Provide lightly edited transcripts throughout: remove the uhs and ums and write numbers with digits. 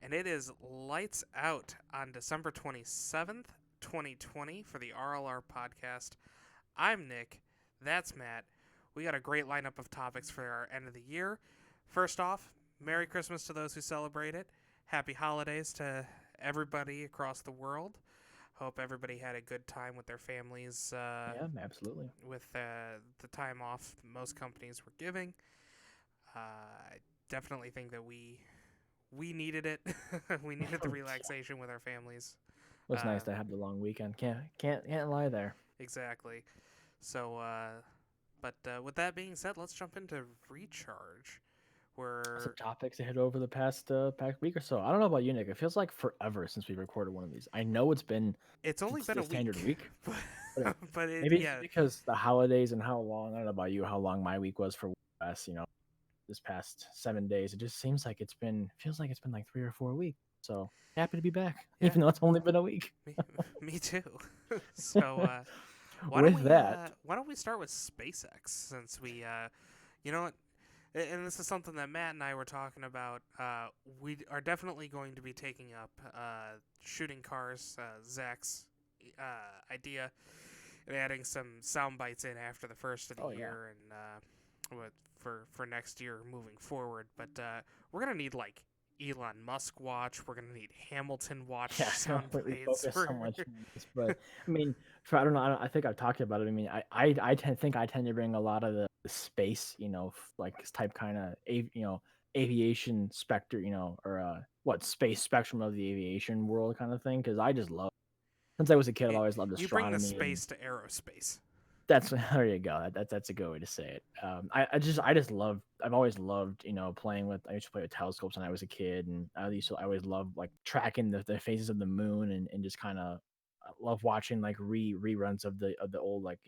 and it is lights out on December 27th, 2020 for the RLR Podcast. I'm Nick. That's Matt. We got a great lineup of topics for our end of the year. First off, Merry Christmas to those who celebrate it. Happy holidays to everybody across the world. Hope everybody had a good time with their families Yeah, absolutely. with the time off most companies were giving. I definitely think that we needed it. We needed the relaxation with our families. Was nice Uh, to have the long weekend. Can't lie there. exactly. So, with that being said, let's jump into recharge. Some Where topics to hit over the past week or so. I don't know about you, Nick. It feels like forever since we recorded one of these. I know it's been it's only been the a standard week, week, but but maybe it's yeah, because the holidays and how long. I don't know about you, how long my week was for us. This past 7 days. It just seems like feels like it's been like 3 or 4 weeks. So happy to be back, yeah, even though it's only been a week. me, me too. so, With that, why don't we start with SpaceX since you know what, and this is something that Matt and I were talking about. We are definitely going to be taking up shooting cars, Zach's idea, and adding some sound bites in after the first of the oh yeah, year and for next year moving forward. But we're gonna need like Elon Musk watch. We're gonna need Hamilton watch yeah, I sound don't really bites. focus so much on this, but I mean, I don't know. I think I've talked about it. I mean, I tend to bring a lot of the space, like this type kind of aviation specter, or what space spectrum of the aviation world kind of thing, because I just love. Since I was a kid, I've It, always loved you bring the astronomy and space to aerospace. That's there you go. That's a good way to say it. I just love. I've always loved playing with. I used to play with telescopes when I was a kid, and I always loved like tracking the phases of the moon and just kind of love watching like reruns of the old like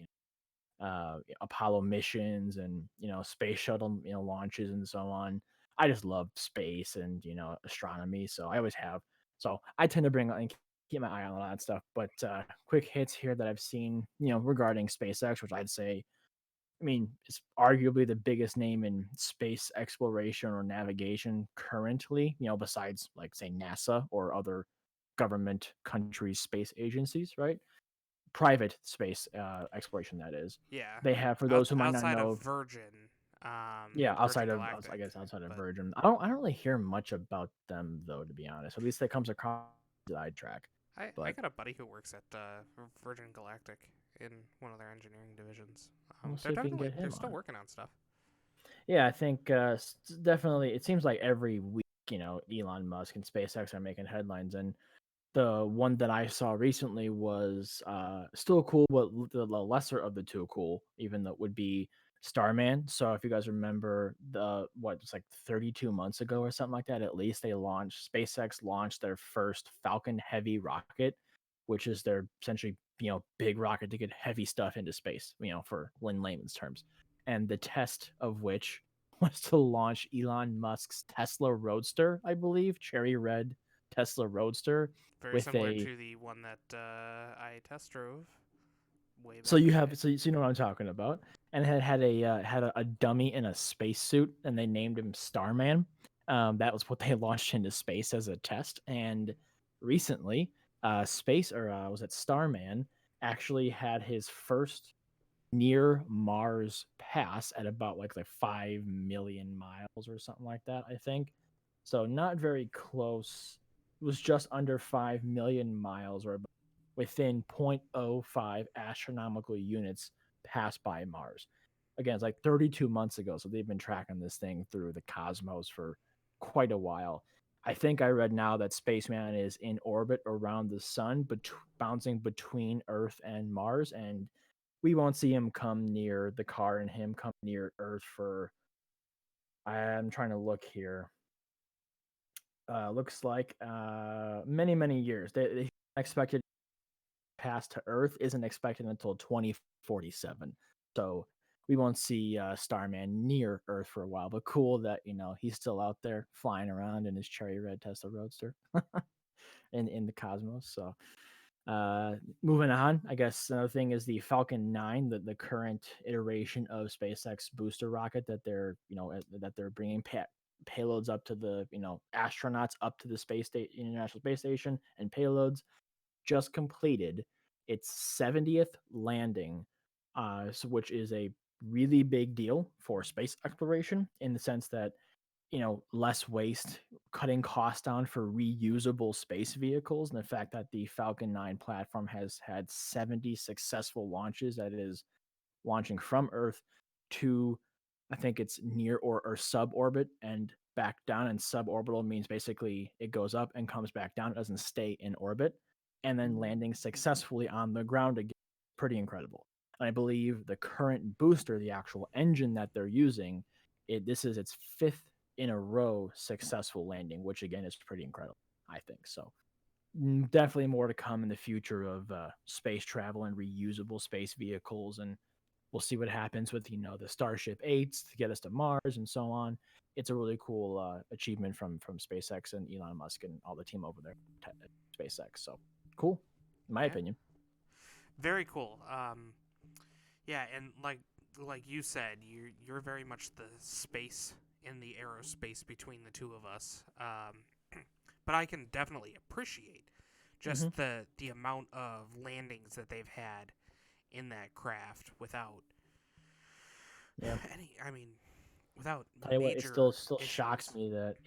Apollo missions and space shuttle launches and so on. I just love space and astronomy, so I always have. So I tend to bring and keep my eye on a lot of stuff. But quick hits here that I've seen, regarding SpaceX, which I'd say, I mean, it's arguably the biggest name in space exploration or navigation currently. Besides like say NASA or other government countries' space agencies, right? Private space exploration, that is. Yeah, They have, for those who might not outside of know, Virgin, yeah, Virgin I guess Galactic, outside of but Virgin. I don't really hear much about them though, to be honest. At least that comes across the side track. I But got a buddy who works at Virgin Galactic in one of their engineering divisions. we'll see if we can get They're him still on. working on stuff. Yeah, I think definitely. It seems like every week, Elon Musk and SpaceX are making headlines, and the one that I saw recently was still cool, but the lesser of the two cool, even though it would be Starman. So if you guys remember it's like 32 months ago or something like that, at least SpaceX launched their first Falcon Heavy rocket, which is their essentially, big rocket to get heavy stuff into space, for in layman's terms. And the test of which was to launch Elon Musk's Tesla Roadster, I believe, cherry red Tesla Roadster Very with similar a to the one that I test drove way so back you in the have day. so you know what I'm talking about, and it had a dummy in a spacesuit, and they named him Starman. That was what they launched into space as a test, and recently, space or was it Starman actually had his first near Mars pass at about like 5 million miles or something like that, I think. So not very close. It was just under 5 million miles, or within 0.05 astronomical units passed by Mars. Again, it's like 32 months ago, so they've been tracking this thing through the cosmos for quite a while. I think I read now that Spaceman is in orbit around the sun, bouncing between Earth and Mars, and we won't see him come near the car and him come near Earth for. I'm trying to look here. Looks like many years. They expected pass to Earth isn't expected until 2047. So we won't see Starman near Earth for a while. But cool that he's still out there flying around in his cherry red Tesla Roadster in the cosmos. So moving on, I guess another thing is the Falcon 9, the current iteration of SpaceX booster rocket that they're bringing payloads up to the astronauts up to the International Space Station, and payloads just completed its 70th landing, which is a really big deal for space exploration in the sense that less waste, cutting costs down for reusable space vehicles, and the fact that the Falcon 9 platform has had 70 successful launches, that is launching from Earth to, I think it's near or suborbit and back down. And suborbital means basically it goes up and comes back down. It doesn't stay in orbit. And then landing successfully on the ground again. Pretty incredible. And I believe the current booster, the actual engine that they're using, this is its 5th in a row successful landing, which again is pretty incredible, I think. So definitely more to come in the future of space travel and reusable space vehicles, and we'll see what happens with the Starship 8s to get us to Mars and so on. It's a really cool achievement from SpaceX and Elon Musk and all the team over there at SpaceX. So cool, in my opinion. Very cool. Yeah, and like you said, you're very much the space in the aerospace between the two of us. But I can definitely appreciate just the amount of landings that they've had in that craft without without Tell you what, it major still issues. shocks me that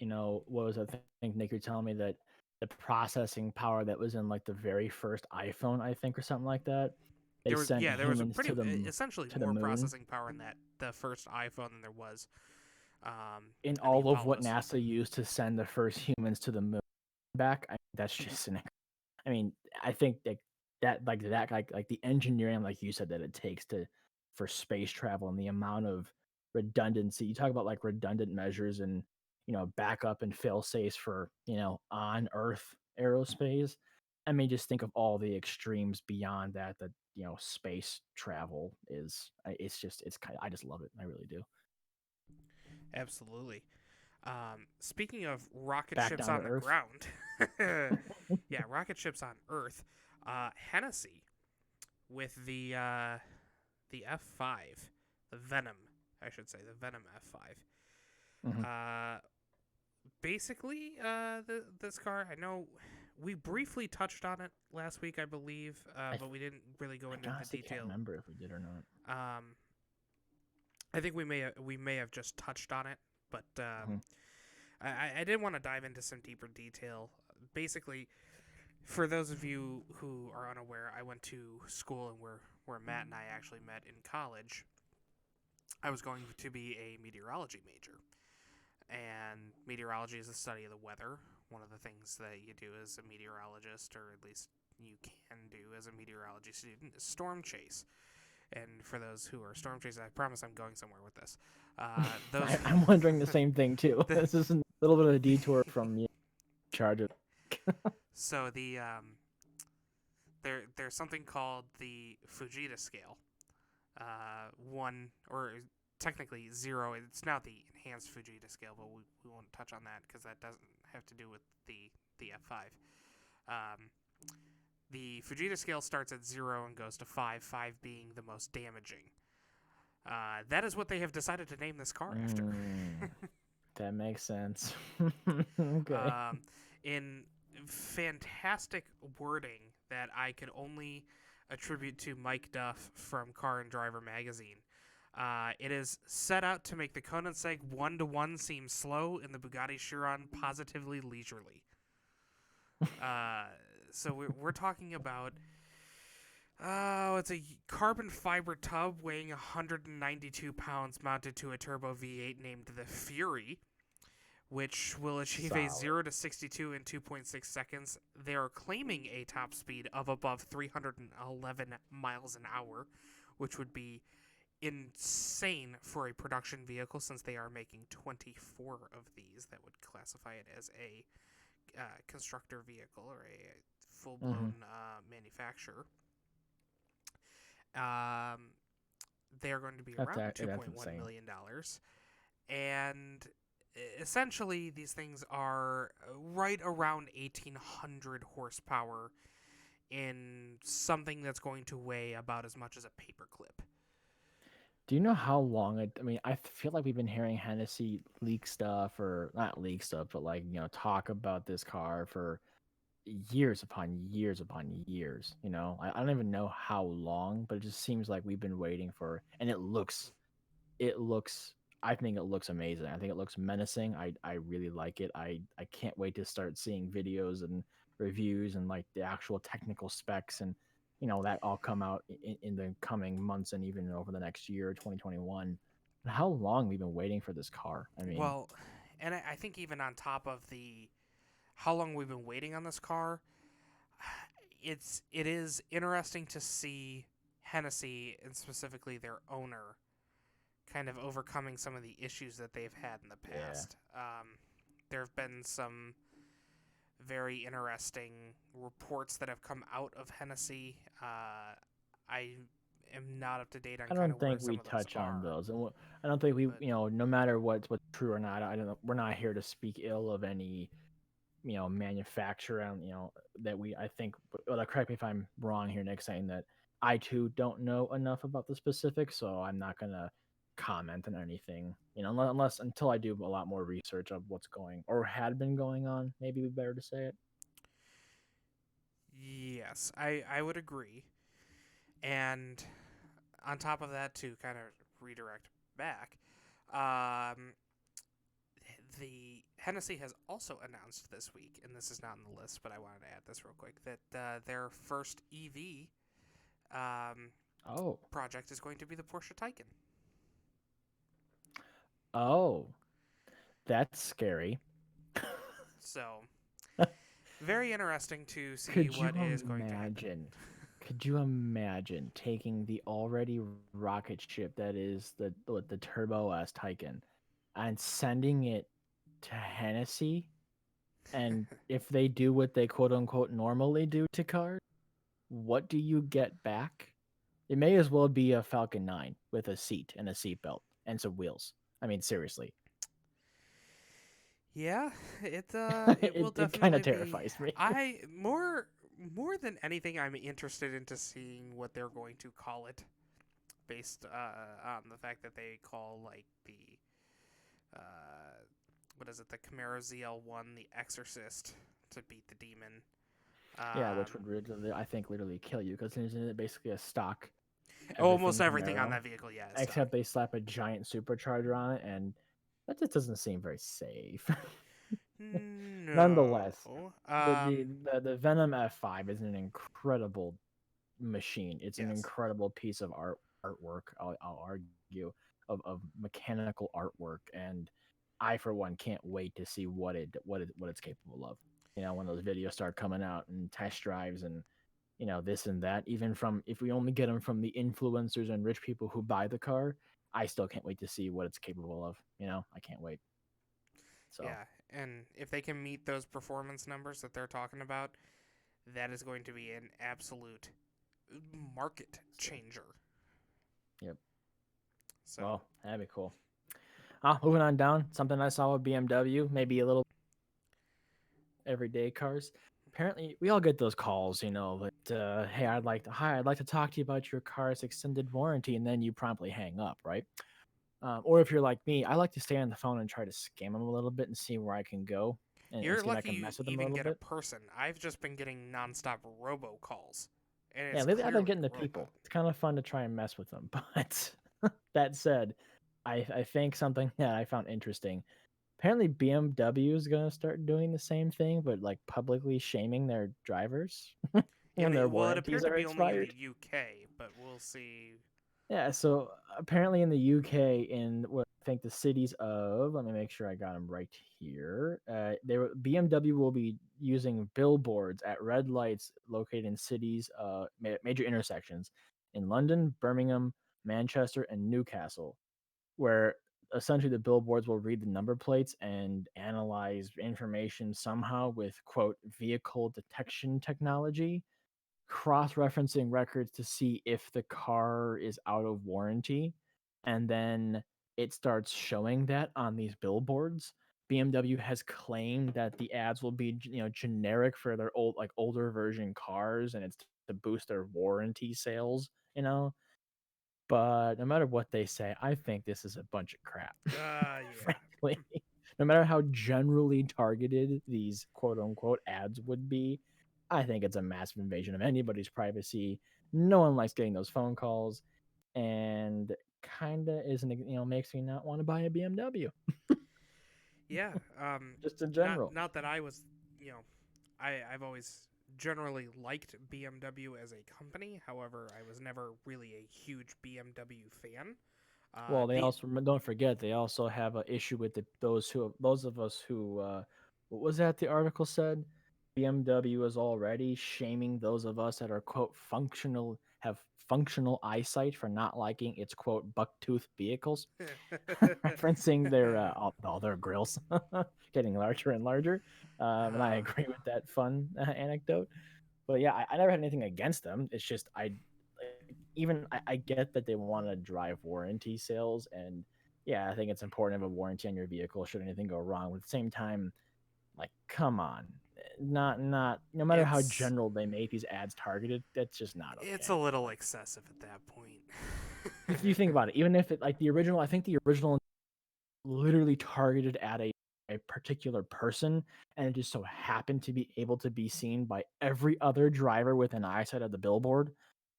what was I think Nick, you're telling me that the processing power that was in like the very first iPhone, I think, or something like that, they sent There was a humans pretty to the essentially moon. more processing power in the first iPhone than there was In in the all of what Apollos. NASA used to send the first humans to the moon back. That's just I think that like the engineering, like you said, that it takes for space travel and the amount of redundancy. You talk about like redundant measures and backup and fail safes for on Earth aerospace. I mean, just think of all the extremes beyond that space travel is. It's kind of, I just love it. I really do. Absolutely. Speaking of rocket Back ships down to on the Earth. ground, yeah, rocket ships on Earth. Hennessy with the F5, the Venom, I should say, the Venom F5. Basically, this car, I know we briefly touched on it last week, I believe, but we didn't really go into the detail. Can't remember if we did or not. I think we may have just touched on it, but I did want to dive into some deeper detail. Basically, for those of you who are unaware, I went to school and where Matt and I actually met in college. I was going to be a meteorology major. And meteorology is the study of the weather. One of the things that you do as a meteorologist, or at least you can do as a meteorology student, is storm chase. And for those who are storm chasers, I promise I'm going somewhere with this. I'm wondering the same thing too. This is a little bit of a detour from charge of. So there's something called the Fujita scale. 1 or technically 0. It's now the enhanced Fujita scale, but we won't touch on that because that doesn't have to do with the F5. The Fujita scale starts at 0 and goes to 5, 5 being the most damaging. That is what they have decided to name this car after. That makes sense. Okay. In fantastic wording that I could only attribute to Mike Duff from Car and Driver magazine. It is set out to make the Koenigsegg 1-to-1 seem slow and the Bugatti Chiron positively leisurely. So we're talking about it's a carbon fiber tub weighing 192 pounds mounted to a turbo V8 named the Fury, which will achieve a 0 to 62 in 2.6 seconds. They are claiming a top speed of above 311 miles an hour, which would be insane for a production vehicle since they are making 24 of these that would classify it as a constructor vehicle or a full-blown manufacturer. They are going to be around $2.1 million. And essentially, these things are right around 1,800 horsepower in something that's going to weigh about as much as a paperclip. Do you know how long it? I mean, I feel like we've been hearing Hennessy leak stuff, or not leak stuff, but like talk about this car for years upon years upon years. I don't even know how long, but it just seems like we've been waiting for, and it looks I think it looks amazing. I think it looks menacing. I really like it. I can't wait to start seeing videos and reviews and like the actual technical specs, and that all come out in the coming months and even over the next year, 2021. And how long we've been waiting for this car. I mean, Well, and I think even on top of the how long we've been waiting on this car, it is interesting to see Hennessy and specifically their owner kind of overcoming some of the issues that they've had in the yeah. past. There have been some very interesting reports that have come out of Hennessy. I am not up to date on I kind don't of where think some we of those touch on are, those, and I don't think we, but no matter what's true or not. I don't know. We're not here to speak ill of any manufacturer, and that I think, well, correct me if I'm wrong here, Nick, saying that I too don't know enough about the specifics, so I'm not gonna comment on anything, unless until I do a lot more research of what's going or had been going on. Maybe it'd be better to say it. yes, I would agree. And on top of that, to kind of redirect back, um, the Hennessy has also announced this week, and this is not on the list, but I wanted to add this real quick, that their first EV um, Oh, project is going to be the Porsche Taycan. oh, that's scary. So very interesting to see Could you what is going to happen. imagine? Could you imagine taking the already rocket ship that is the Turbo S Taycan and sending it to Hennessy? And if they do what they quote unquote normally do to cars, what do you get back? It may as well be a Falcon 9 with a seat and a seatbelt and some wheels. I mean, seriously. Yeah, it will It kind of definitely be. terrifies me. I more than anything, I'm interested into seeing what they're going to call it, based on the fact that they call like the uh, what is it, the Camaro ZL1, the Exorcist, to beat the demon. Yeah, which Um, would I think literally kill you, because isn't it basically a stock Almost everything everything on Camaro, that vehicle, yeah, is stock. except they slap a giant supercharger on it, and that just doesn't seem very safe. Nonetheless, No. the Venom F5 is an incredible machine. It's an Yes. incredible piece of artwork. I'll argue of mechanical artwork, and I for one can't wait to see what it's capable of. When those videos start coming out and test drives and this and that, even from if we only get them from the influencers and rich people who buy the car, I still can't wait to see what it's capable of. I can't wait. So, Yeah, and if they can meet those performance numbers that they're talking about, that is going to be an absolute market changer. yep. So, Well, that'd be cool. Moving on down, something I saw with BMW, maybe a little everyday cars. Apparently, we all get those calls, but hey, I'd like to talk to you about your car's extended warranty, and then you promptly hang up, right? Or if you're like me, I like to stay on the phone and try to scam them a little bit and see where I can go, and you're see if I lucky can you mess with them a even little get a bit. person. I've just been getting nonstop robocalls, and Yeah, it's lately I've been clearly getting the a robot. people. It's kind of fun to try and mess with them. But that said, I think something that I found interesting. Apparently, BMW is gonna start doing the same thing, but like publicly shaming their drivers when their Well, it warranties appeared to are be only in the expired. UK, but we'll see. Yeah, so apparently in the UK, in what I think the cities of, let me make sure I got them right here. BMW will be using billboards at red lights located in cities, major intersections in London, Birmingham, Manchester, and Newcastle, where essentially the billboards will read the number plates and analyze information somehow with quote vehicle detection technology, cross-referencing records to see if the car is out of warranty, and then it starts showing that on these billboards. BMW has claimed that the ads will be, generic for their older version cars, and it's to boost their warranty sales. But no matter what they say, I think this is a bunch of crap. Yeah. Frankly, no matter how generally targeted these quote unquote ads would be, I think it's a massive invasion of anybody's privacy. No one likes getting those phone calls, and kind of isn't, makes me not want to buy a BMW Yeah. just in Not general. not that I was, you know, I've always generally liked BMW as a company. However, I was never really a huge BMW fan. Well, they The also don't forget they also have an issue with those of us who what was that the article said? BMW is already shaming those of us that are quote have functional eyesight for not liking its quote bucktooth vehicles, referencing their all their grills getting larger and larger. And I uh, agree with that fun anecdote. But yeah, I never had anything against them. It's just I get that they want to drive warranty sales, and yeah, I think it's important to have a warranty on your vehicle should anything go wrong. But at the same time, like, come on, not no matter how it's general they make these ads targeted, that's just not it's a okay. little Like, excessive at that point. if you think about it, even if it like the original, I think the original literally targeted at a particular person, and it just so happened to be able to be seen by every other driver within eyesight of the billboard.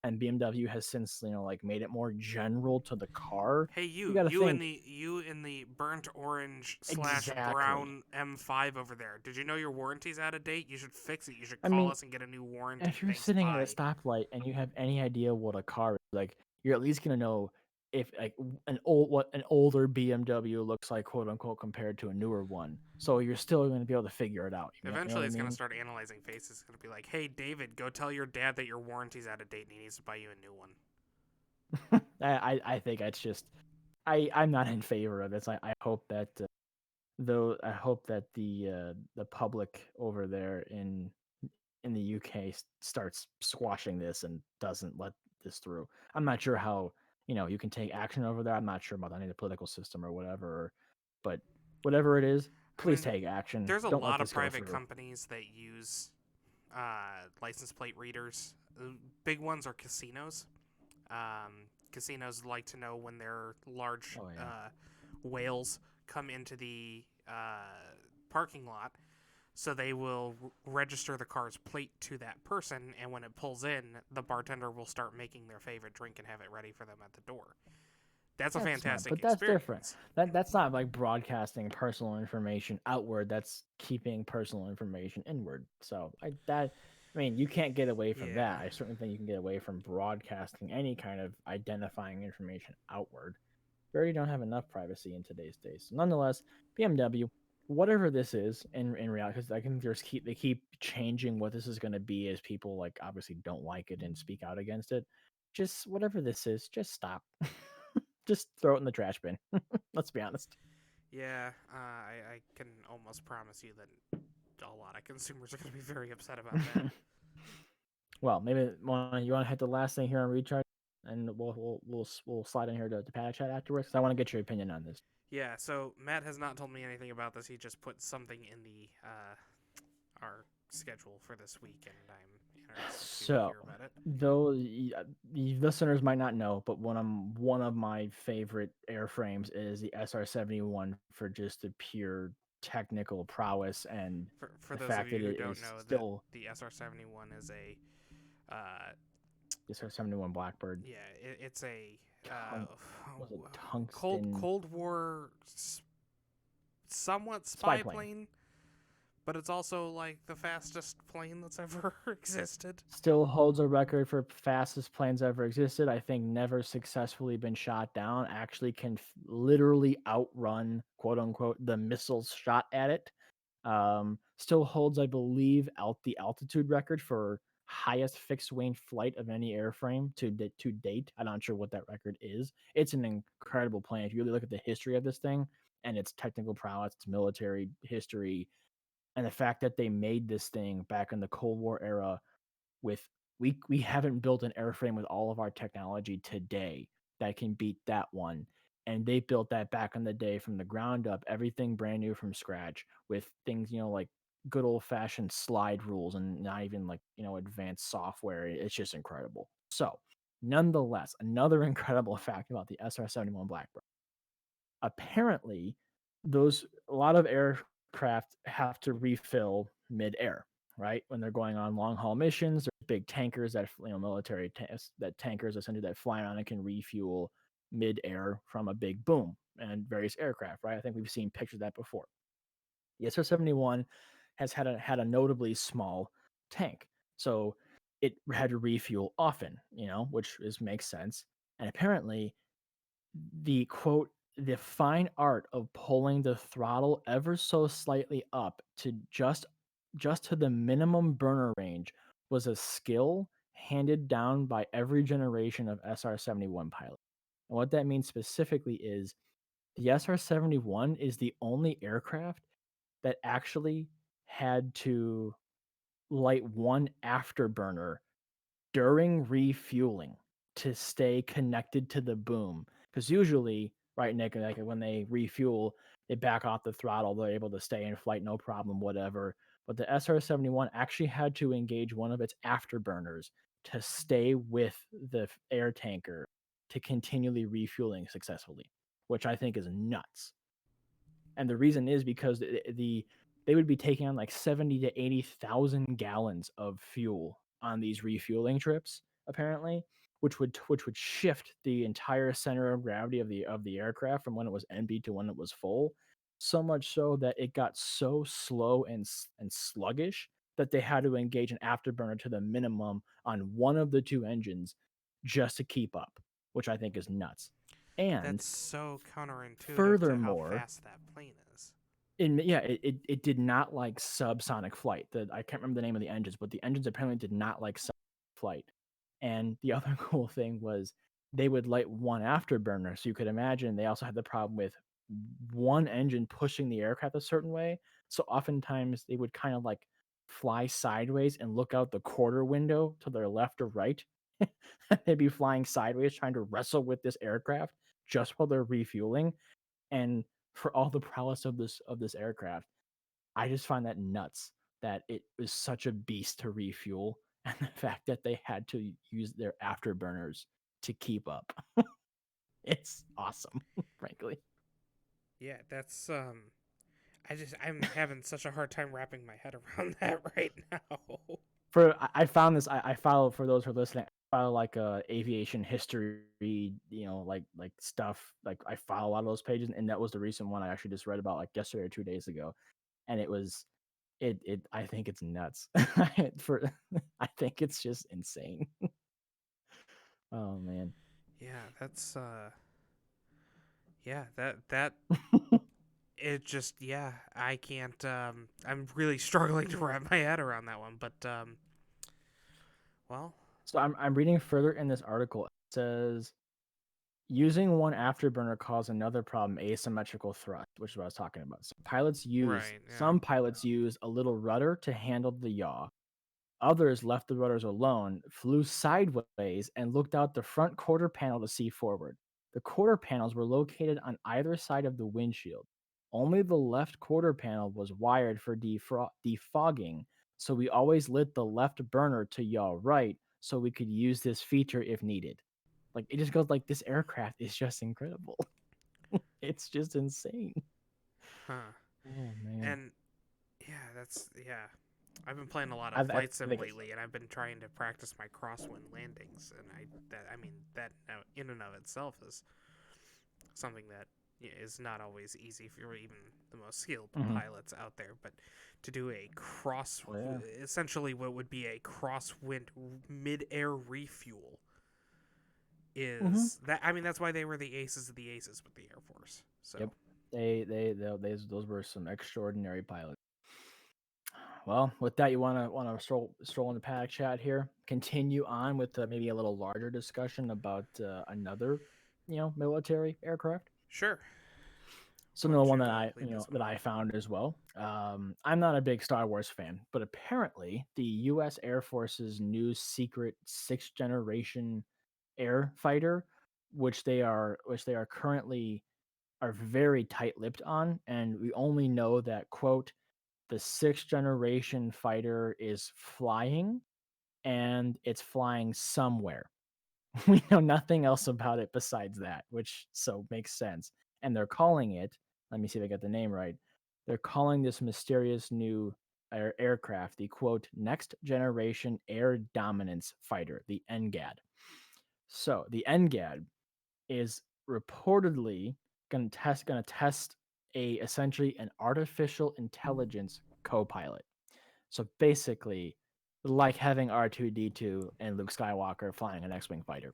And BMW has since, like made it more general to the car. Hey, You you, got to you in think the you in the burnt orange slash exactly. brown M5 over there. Did you know your warranty's out of date? You should fix it. You should I call mean, us and get a new warranty. if you're Thanks, sitting at a bye. stoplight and you have any idea what a car is, like, you're at least gonna know if like an old what an older BMW looks like, quote unquote, compared to a newer one. So you're still gonna be able to figure it out. You know what Eventually, I it's gonna mean? start analyzing faces. It's gonna be like, "Hey, David, go tell your dad that your warranty's out of date and he needs to buy you a new one." I think it's just I'm not in favor of it. So I hope that though I hope that the public over there in the UK starts squashing this and doesn't let this through. I'm not sure how you can take action over there. I'm not sure about any of the political system or whatever, but whatever it is, I please mean, take action. there's a Don't let lot of this go private through. companies that use license plate readers. Big ones are casinos. Casinos like to know when their large Oh yeah, whales come into the parking lot, so they will register the car's plate to that person, and when it pulls in, the bartender will start making their favorite drink and have it ready for them at the door. That's a that's smart, fantastic but that's different. experience. That's not like broadcasting personal information outward. That's keeping personal information inward. So I mean, you can't get away from Yeah. that. I certainly think you can get away from broadcasting any kind of identifying information outward. We already don't have enough privacy in today's days. Nonetheless, BMW, whatever this is in reality, because I can just they keep changing what this is going to be as people like obviously don't like it and speak out against it. Just whatever this is, just stop. Just throw it in the trash bin. Let's be honest. Yeah, I can almost promise you that a lot of consumers are going to be very upset about that. Well, maybe you want to hit the last thing here on recharge, and we'll slide in here to Panic Chat afterwards because I want to get your opinion on this. Yeah, so Matt has not told me anything about this. He just put something in the our schedule for this week, and I'm interested to So, hear about it. though the listeners might not know, but one of my favorite airframes is the SR-71 for just the pure technical prowess and For the those of fact that you who it don't is know, that still the SR-71 is a uh, the SR-71 Blackbird. yeah, it's a Tung, was it Cold tungsten Cold War somewhat spy spy plane? plane, but it's also like the fastest plane that's ever existed. Still holds a record for fastest planes ever existed. I think never successfully been shot down. Actually, can literally outrun quote unquote the missiles shot at it. Still holds, I believe, the altitude record for highest fixed wing flight of any airframe to date. I'm not sure what that record is. It's an incredible plane. If you really look at the history of this thing and its technical prowess, its military history, and the fact that they made this thing back in the Cold War era with we haven't built an airframe with all of our technology today that can beat that one. And they built that back in the day from the ground up, everything brand new from scratch with things, like good old fashioned slide rules and not even like, advanced software. It's just incredible. So Nonetheless, another incredible fact about the SR-71 Blackbird. Apparently, those a lot of aircraft have to refill midair, right? When they're going on long haul missions, there's big tankers that military that tankers essentially that fly around and can refuel midair from a big boom and various aircraft, right? I think we've seen pictures of that before. The SR-71 has had a notably small tank, so it had to refuel often, which makes sense. And apparently, the quote, the fine art of pulling the throttle ever so slightly up to just to the minimum burner range was a skill handed down by every generation of SR-71 pilot. And what that means specifically is the SR-71 is the only aircraft that actually had to light one afterburner during refueling to stay connected to the boom. Because usually, right, Nick, like when they refuel, they back off the throttle, they're able to stay in flight, no problem, whatever. But the SR-71 actually had to engage one of its afterburners to stay with the air tanker to continually refueling successfully, which I think is nuts. And the reason is because they would be taking on like 70 to 80,000 gallons of fuel on these refueling trips, apparently, which would shift the entire center of gravity of the aircraft from when it was empty to when it was full. So much so that it got so slow and sluggish that they had to engage an afterburner to the minimum on one of the two engines just to keep up, which I think is nuts. And That's so counterintuitive to how furthermore, fast that plane is. it did not like subsonic flight. I can't remember the name of the engines, but the engines apparently did not like subsonic flight. And the other cool thing was they would light one afterburner. So you could imagine they also had the problem with one engine pushing the aircraft a certain way. So oftentimes they would kind of like fly sideways and look out the quarter window to their left or right. They'd be flying sideways trying to wrestle with this aircraft just while they're refueling. And for all the prowess of this aircraft, I just find that nuts that it was such a beast to refuel, and the fact that they had to use their afterburners to keep up. It's awesome, frankly. Yeah, that's I'm having such a hard time wrapping my head around that right now. I found this. I follow, for those who are listening. I follow like aviation history, like stuff. Like I follow a lot of those pages, and that was the recent one I actually just read about like yesterday or 2 days ago, and it was it. I think it's nuts. For I think it's just insane. Oh man. Yeah, that's yeah, that it just yeah, I can't I'm really struggling to wrap my head around that one, but well, So I'm reading further in this article. It says using one afterburner caused another problem, asymmetrical thrust, which is what I was talking about. So right, yeah. some pilots use a little rudder to handle the yaw. Others left the rudders alone, flew sideways, and looked out the front quarter panel to see forward. The quarter panels were located on either side of the windshield. Only the left quarter panel was wired for defogging, so we always lit the left burner to yaw right so we could use this feature if needed. Like it just goes like this aircraft is just incredible. It's just insane. Huh. Oh man. And yeah, that's yeah. I've been playing a lot of I flight sim think it's lately, and I've been trying to practice my crosswind landings. And I mean that in and of itself is something that is not always easy for even the most skilled mhm. pilots out there. But to do a cross, Oh yeah. essentially what would be a crosswind mid-air refuel, Mhm. is that I mean that's why they were the aces of the aces with the Air Force. So Yep. Those were some extraordinary pilots. Well, with that, you want to stroll in the paddock chat here. Continue on with maybe a little larger discussion about another, military aircraft. sure, So why another don't one you that I lead this one that I off? found as well. I'm not a big Star Wars fan, but apparently the U.S. Air Force's new secret sixth generation air fighter, which they are currently are very tight-lipped on, and we only know that quote the sixth generation fighter is flying and it's flying somewhere. We know nothing else about it besides that, which so makes sense. And they're calling it, let me see if I got the name right. They're calling this mysterious new aircraft the quote next generation air dominance fighter, the NGAD. So the NGAD is reportedly going to test a essentially an artificial intelligence co-pilot. So basically, like having R2D2 and Luke Skywalker flying an X-wing fighter.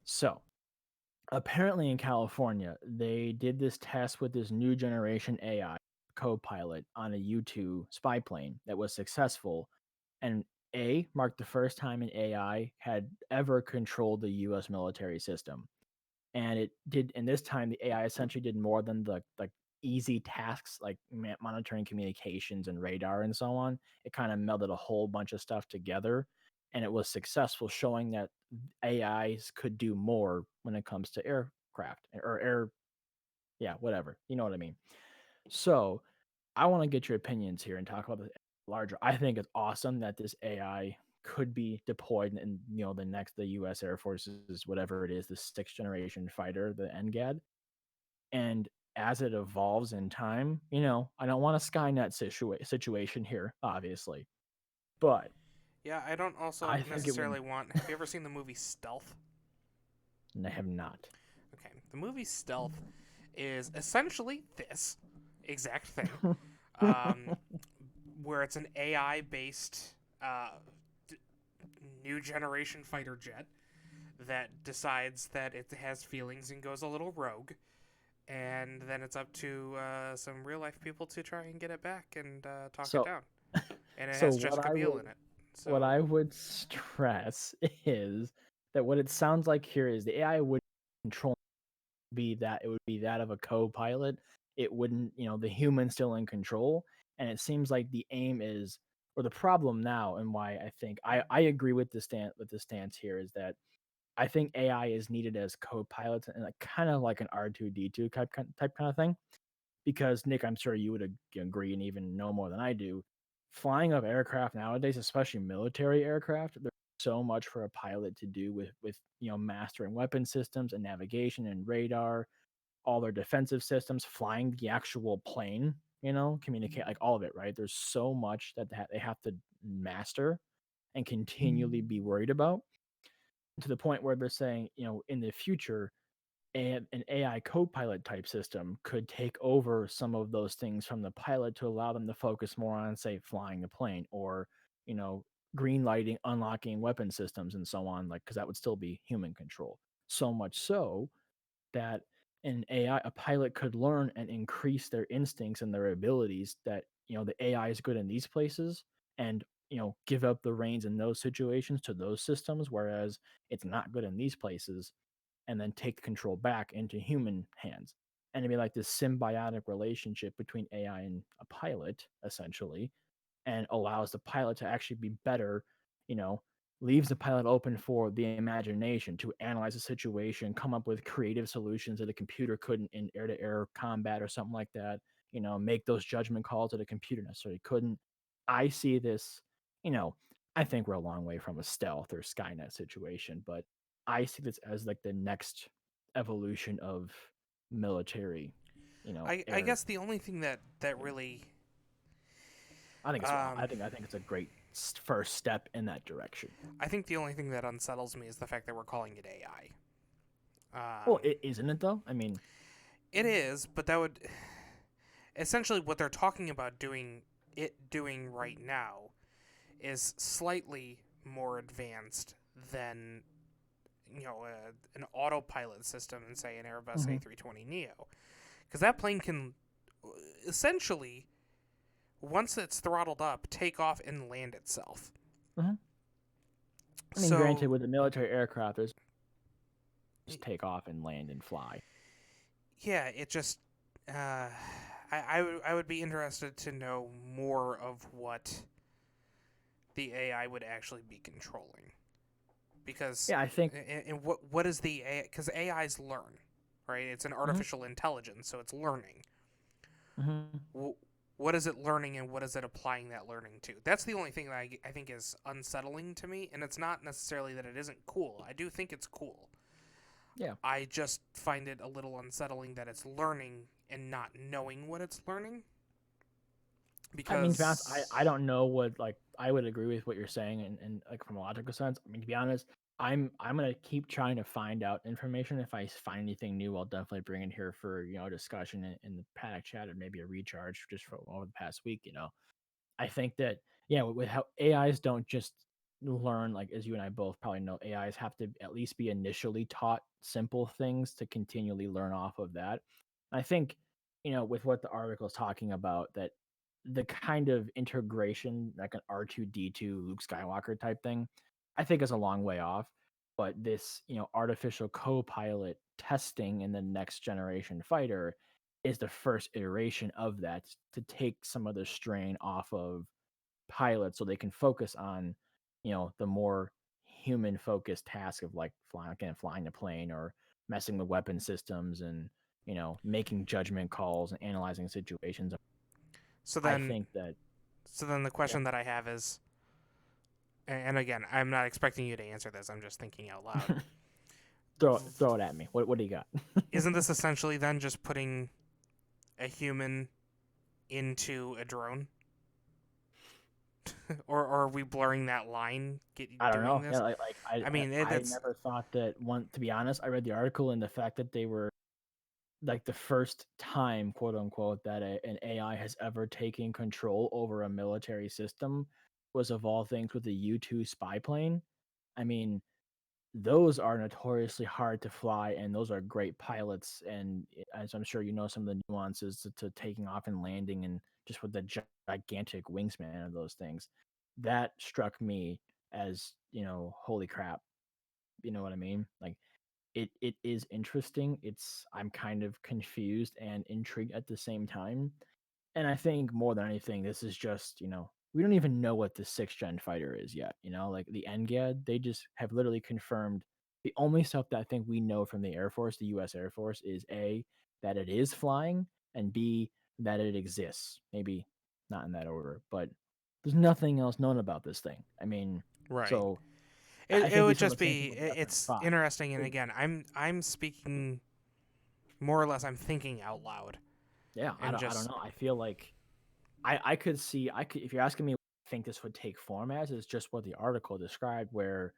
So apparently in California, they did this test with this new generation AI co-pilot on a U2 spy plane that was successful, and marked the first time an AI had ever controlled the U.S. military system. And it did, and this time the AI essentially did more than the like easy tasks like monitoring communications and radar and so on. It kind of melded a whole bunch of stuff together, and it was successful, showing that AIs could do more when it comes to aircraft or air, yeah, whatever. You know what I mean? So I want to get your opinions here and talk about the larger. I think it's awesome that this AI could be deployed in the U.S. Air Force's whatever it is, the sixth generation fighter, the NGAD, and as it evolves in time, I don't want a Skynet situation here, obviously, but Yeah, I don't also I think it would. necessarily want. Have you ever seen the movie Stealth? I have not. Okay, the movie Stealth is essentially this exact thing, um, where it's an AI based d- new generation fighter jet that decides that it has feelings and goes a little rogue. And then it's up to some real life people to try and get it back and talk it so, down. And it so has Jessica Biel in it. what So I would stress is that what it sounds like here is the AI would control it would be that of a co-pilot. It wouldn't, the human still in control. And it seems like the aim is, or the problem now, and why I think I agree with the stance here is that I think AI is needed as co-pilots and like kind of like an R2D2 type kind of thing. Because Nick, I'm sure you would agree and even know more than I do. Flying of aircraft nowadays, especially military aircraft, there's so much for a pilot to do with mastering weapon systems and navigation and radar, all their defensive systems, flying the actual plane, communicate, like all of it, right? There's so much that they have to master and continually be worried about, to the point where they're saying, in the future, an AI co-pilot type system could take over some of those things from the pilot to allow them to focus more on, say, flying the plane or, you know, green lighting, unlocking weapon systems and so on, like, because that would still be human control. So much so that a pilot could learn and increase their instincts and their abilities, that, the AI is good in these places, and, give up the reins in those situations to those systems, whereas it's not good in these places, and then take control back into human hands. And it'd be like this symbiotic relationship between AI and a pilot, essentially, and allows the pilot to actually be better, you know, leaves the pilot open for the imagination to analyze a situation, come up with creative solutions that a computer couldn't in air to air combat or something like that, make those judgment calls that a computer necessarily couldn't. I see this, you know, I think we're a long way from a stealth or Skynet situation, but I see this as like the next evolution of military, I air. guess the only thing that really I think it's um, I think it's a great first step in that direction. I think the only thing that unsettles me is the fact that we're calling it AI. Well, it isn't it though? I mean, It is, but that would essentially what they're talking about doing right now is slightly more advanced than an autopilot system in say an Airbus mhm, A320 Neo, because that plane can essentially, once it's throttled up, take off and land itself. mhm. I mean, granted, So with a military aircraft, there's just take off and land and fly. yeah, it just I would be interested to know more of what the AI would actually be controlling, because Yeah, I think. and what is the AI? Because AIs learn, right? It's an Mhm, artificial intelligence, so it's learning. mhm. what is it learning and what is it applying that learning to? That's the only thing that I think is unsettling to me, and it's not necessarily that it isn't cool. I do think it's cool. Yeah. I just find it a little unsettling that it's learning and not knowing what it's learning. I mean, to be honest, I Because don't know what, like, I would agree with what you're saying, and like from a logical sense. I mean, to be honest, I'm gonna keep trying to find out information. If I find anything new, I'll definitely bring it here for discussion in the panic chat, or maybe a recharge just for over the past week. I think that, yeah, with how AIs don't just learn, like, as you and I both probably know, AIs have to at least be initially taught simple things to continually learn off of that. I think, with what the article is talking about, that the kind of integration, like an R2D2 Luke Skywalker type thing, I think is a long way off. But this, artificial co-pilot testing in the next generation fighter is the first iteration of that, to take some of the strain off of pilots so they can focus on, the more human focused task of, like, flying a plane, or messing with weapon systems, and making judgment calls and analyzing situations. so I then think that, so then the yeah, question that I have is, and again, I'm not expecting you to answer this. I'm just thinking out loud. throw it at me. What do you got? Isn't this essentially then just putting a human into a drone? Or are we blurring that line I don't doing know. Yeah, this? like I I I, mean, I it's never thought that one. To be honest, I read the article, and the fact that they were, like, the first time, quote unquote, that an AI has ever taken control over a military system was, of all things, with the U-2 spy plane. I mean, those are notoriously hard to fly, and those are great pilots. And as I'm sure you know, some of the nuances to taking off and landing, and just with the gigantic wingspan of those things, that struck me as, holy crap. You know what I mean? Like, it is interesting. I'm kind of confused and intrigued at the same time. And I think more than anything, this is just, we don't even know what the 6th gen fighter is yet. Like the NGAD, they just have literally confirmed the only stuff that I think we know from the Air Force, the US Air Force, is A, that it is flying, and B, that it exists. Maybe not in that order, but there's nothing else known about this thing. I mean, right. so I It think we would saw the just same thing be with the it's F-35. interesting, and again, I'm speaking more or less. I'm thinking out loud Yeah, and I don't just know. I feel like I could see, if you're asking me what I think this would take form as, is just what the article described, where,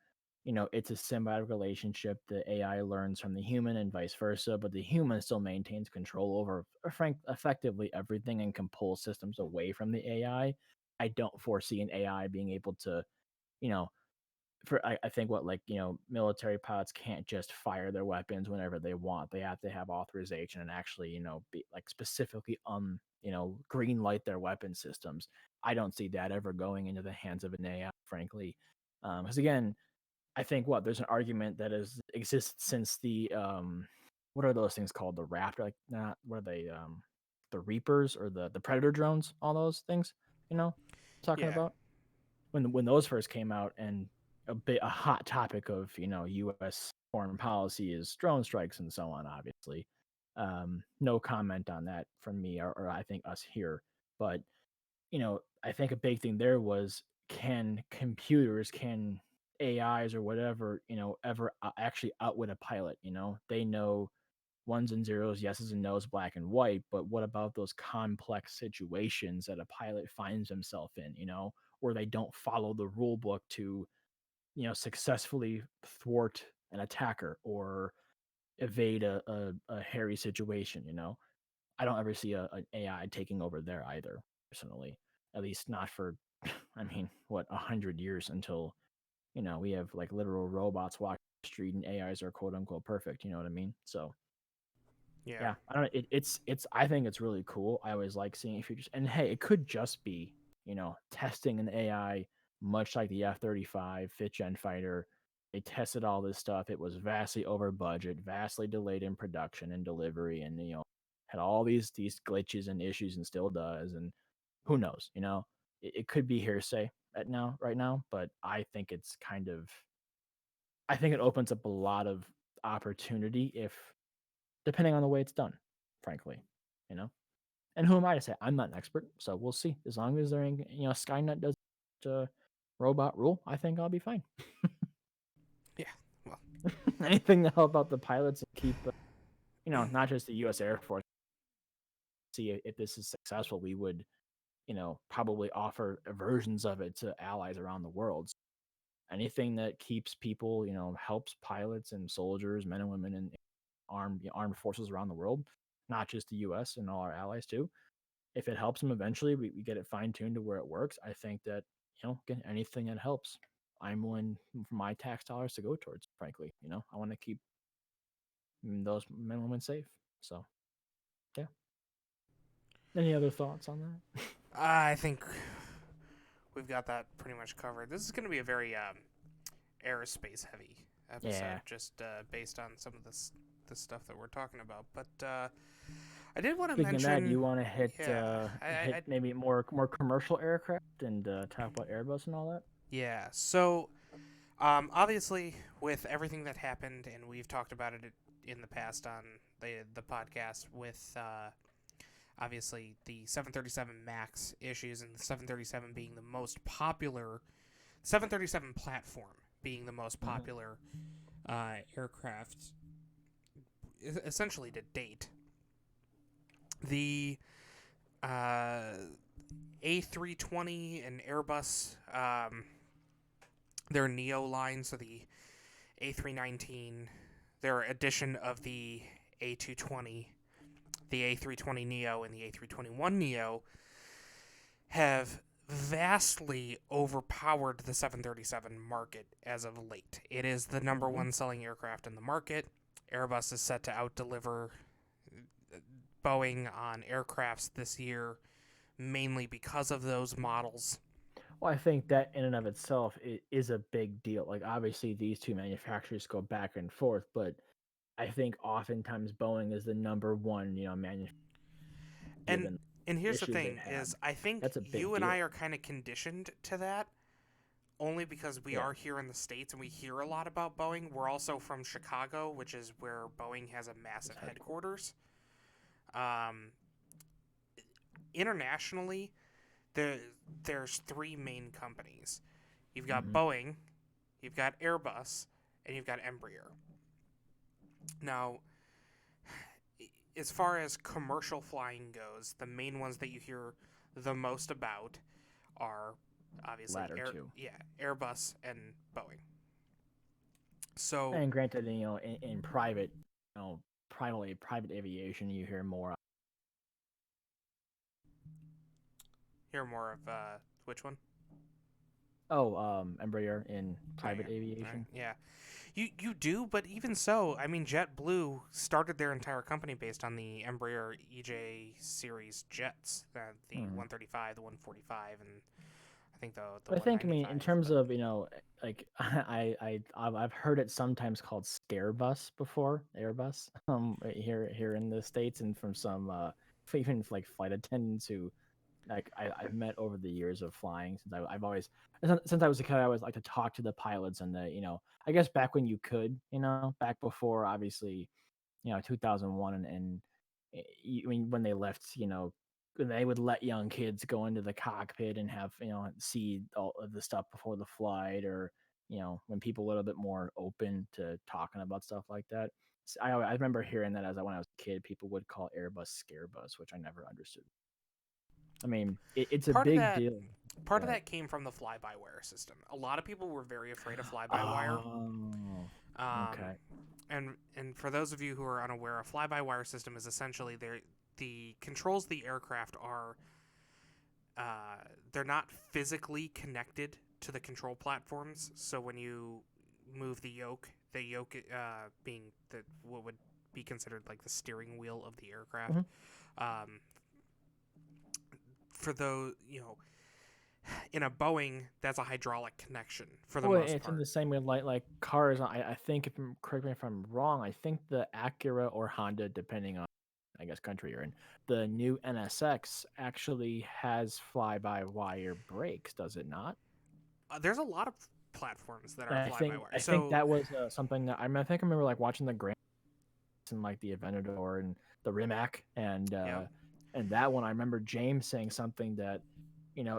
it's a symbiotic relationship. The AI learns from the human and vice versa, but the human still maintains control over, effectively everything, and can pull systems away from the AI. I don't foresee an AI being able to, you know, I think, what, like, military pilots can't just fire their weapons whenever they want. They have to have authorization, and actually, be like, specifically, green light their weapon systems. I don't see that ever going into the hands of an AI, frankly. Because, again, I think, what, there's an argument that has existed since the, what are those things called? The Raptor, like, not, what are they, the Reapers, or the Predator drones, all those things, talking yeah, about when those first came out. And a hot topic of, US foreign policy is drone strikes and so on, obviously. No comment on that from me, or I think us here. But, I think a big thing there was, can AIs or whatever, ever actually outwit a pilot? They know ones and zeros, yeses and nos, black and white. But what about those complex situations that a pilot finds himself in, where they don't follow the rule book to, successfully thwart an attacker, or evade a hairy situation? I don't ever see an AI taking over there either, personally. At least not for, I mean, what, 100 years, until, we have, like, literal robots walking the street, and AIs are quote unquote perfect. You know what I mean? So, yeah, yeah, I don't know. It's I think it's really cool. I always like seeing features. And hey, it could just be, testing an AI, much like the F-35 fifth gen fighter. They tested all this stuff. It was vastly over budget, vastly delayed in production and delivery, and, had all these glitches and issues, and still does. And who knows? It could be hearsay right now, but I think it opens up a lot of opportunity, if depending on the way it's done, frankly, you know? And who am I to say? I'm not an expert, so we'll see. As long as there ain't, Skynet does robot rule, I think I'll be fine. Yeah. Well, Anything to help out the pilots and keep, not just the U.S. Air Force. See if this is successful, we would, probably offer versions of it to allies around the world. Anything that keeps people, helps pilots and soldiers, men and women in armed forces around the world, not just the U.S. and all our allies too. If it helps them eventually, we get it fine tuned to where it works. I think that again, anything that helps, I'm willing for my tax dollars to go towards. Frankly, I want to keep those men and women safe. So, yeah. Any other thoughts on that? I think we've got that pretty much covered. This is going to be a very aerospace heavy episode, Yeah. just based on some of the stuff that we're talking about. But I did want to Speaking of that, do mention, you want to hit yeah, hit maybe more commercial aircraft and talk about Airbus and all that? yeah. So obviously, with everything that happened, and we've talked about it in the past on the podcast with obviously the 737 Max issues and the 737 being the most popular 737 platform being the most popular aircraft essentially to date. The A320 and Airbus, their Neo line, so the A319, their addition of the A220, the A320 Neo, and the A321 Neo have vastly overpowered the 737 market as of late. It is the number one selling aircraft in the market. Airbus is set to outdeliver Boeing on aircrafts this year, mainly because of those models. Well, I think that in and of itself is a big deal. Like, obviously, these two manufacturers go back and forth, but I think oftentimes Boeing is the number one, manufacturer And given and the here's the issues they've thing had. is I think That's a big you and I deal. are kind of conditioned to that only because we Yeah, are here in the States and we hear a lot about Boeing. We're also from Chicago, which is where Boeing has a massive it's headquarters. headquarters. Um, internationally, there's three main companies. You've got Mm-hmm. Boeing, you've got Airbus, and you've got Embraer. Now, as far as commercial flying goes, the main ones that you hear the most about are obviously Latter two. Airbus and Boeing. So And granted, in private, private aviation, you hear more. hear more of which one? Oh, Embraer in Oh private yeah, aviation. yeah. You do, but even so, I mean, JetBlue started their entire company based on the Embraer EJ series jets, the Mm-hmm. 135, the 145, and I think the But I think, 195. in terms But of, like I've heard it sometimes called Scarebus before, Airbus, right here in the States, and from some even like flight attendants who like I've met over the years of flying since I've always since I was a kid. I always like to talk to the pilots and I guess back when you could, back before obviously 2001 and when they left, they would let young kids go into the cockpit and have, see all of the stuff before the flight, or when people were a little bit more open to talking about stuff like that. I remember hearing that when I was a kid, people would call Airbus Scarebus, which I never understood. I mean, it's a part of big that deal. part of But that came from the fly-by-wire system. A lot of people were very afraid of fly-by-wire. oh, Um, okay. and for those of you who are unaware, a fly-by-wire system is essentially the controls of the aircraft are they're not physically connected to the control platforms. So when you move the yoke being what would be considered like the steering wheel of the aircraft. Hmm. Um, for those, in a Boeing, that's a hydraulic connection for the Well, most it's in part. the same way like cars. I think, if correct me if I'm wrong, I think the Acura or Honda, depending on I guess country you're in, the new NSX actually has fly-by-wire brakes, does it not? There's a lot of platforms that And are I fly by think wire. I think So that was something that I think I remember like watching the Grand and like the Aventador and the Rimac and yeah, And that one, I remember James saying something that,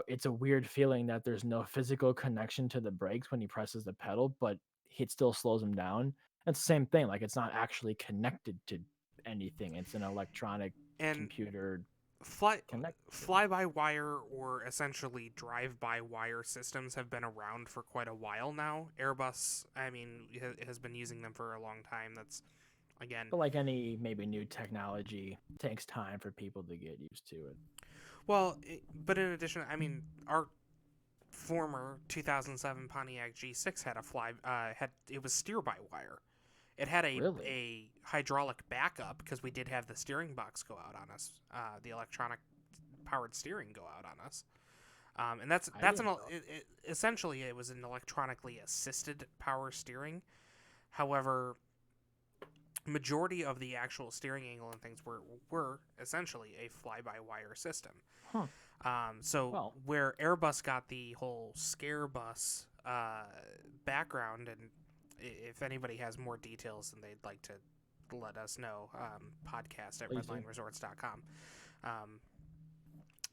it's a weird feeling that there's no physical connection to the brakes when he presses the pedal, but it still slows him down. It's the same thing. Like, it's not actually connected to anything. It's an electronic And computer fly connected. fly by wire, or essentially drive by wire systems, have been around for quite a while now. Airbus, I mean, has been using them for a long time. That's, again, But like any maybe new technology, takes time for people to get used to it. well, but in addition, I mean, our former 2007 Pontiac G6 had a it was steer by wire. It had Really? a hydraulic backup because we did have the steering box go out on us, the electronic powered steering go out on us. And I that's didn't know. essentially it was an electronically assisted power steering. However, majority of the actual steering angle and things were essentially a fly by wire system. Huh. So Well, where Airbus got the whole scare bus background, and if anybody has more details and they'd like to let us know, podcast at please do. redlineresorts.com. Um,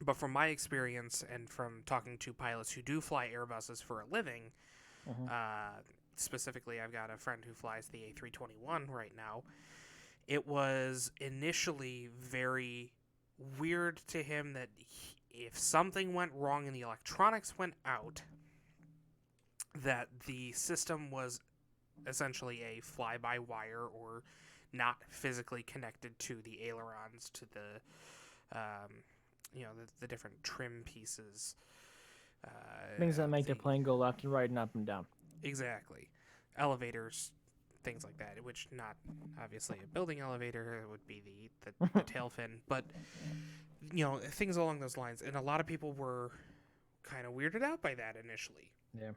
but from my experience and from talking to pilots who do fly Airbuses for a living, Mhm. specifically, I've got a friend who flies the A321 right now. It was initially very weird to him that if something went wrong and the electronics went out, that the system was essentially a fly-by-wire or not physically connected to the ailerons, to the different trim pieces. Things that make the The plane go left and right and up and down. Exactly. Elevators, things like that, which not obviously a building elevator, it would be the tail fin, but things along those lines. And a lot of people were kind of weirded out by that initially. Yeah.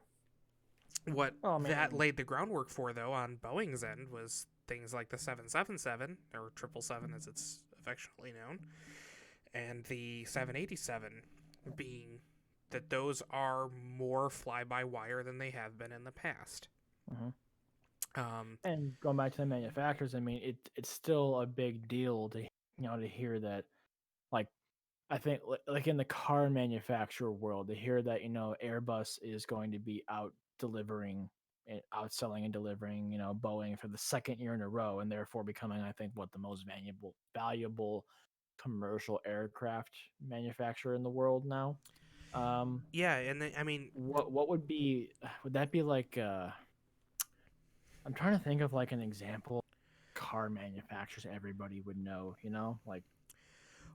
What Well, I that mean, laid the groundwork for, though, on Boeing's end was things like the 777, or 777 as it's affectionately known, and the 787, being that those are more fly-by-wire than they have been in the past. mhm. Um, And going back to the manufacturers, I mean, it's still a big deal to hear that, like, I think like in the car manufacturer world, to hear that Airbus is going to be out delivering and outselling and delivering Boeing for the second year in a row, and therefore becoming, I think, what the most valuable commercial aircraft manufacturer in the world now. Um, yeah, and I mean, what would that be like? I'm trying to think of like an example car manufacturers everybody would know. Like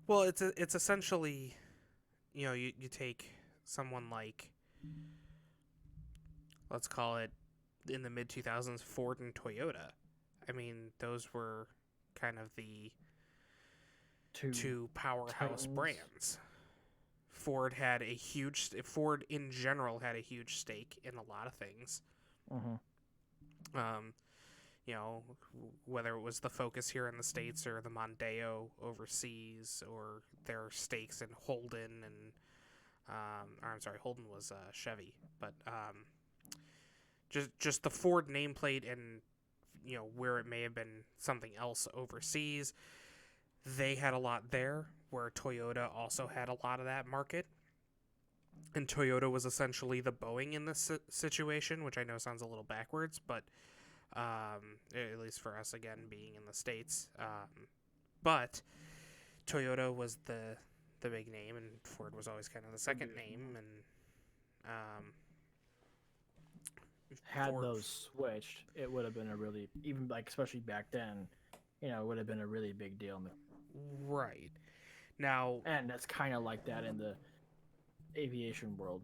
well, it's essentially, you take someone like, let's call it, in the mid 2000s, Ford and Toyota. I mean, those were kind of the two two powerhouse titans. brands. Ford in general had a huge stake in a lot of things. Mm-hmm. Um, whether it was the Focus here in the States or the Mondeo overseas, or their stakes in Holden and, or I'm sorry, Holden was Chevy, but just the Ford nameplate, and where it may have been something else overseas, they had a lot there. Where Toyota also had a lot of that market, and Toyota was essentially the Boeing in this situation, which I know sounds a little backwards, but at least for us, again, being in the States. But Toyota was the big name, and Ford was always kind of the second name. And Had Ford, those switched, it would have been a really, even like especially back then, it would have been a really big deal. right now, And that's kind of like that in the aviation world.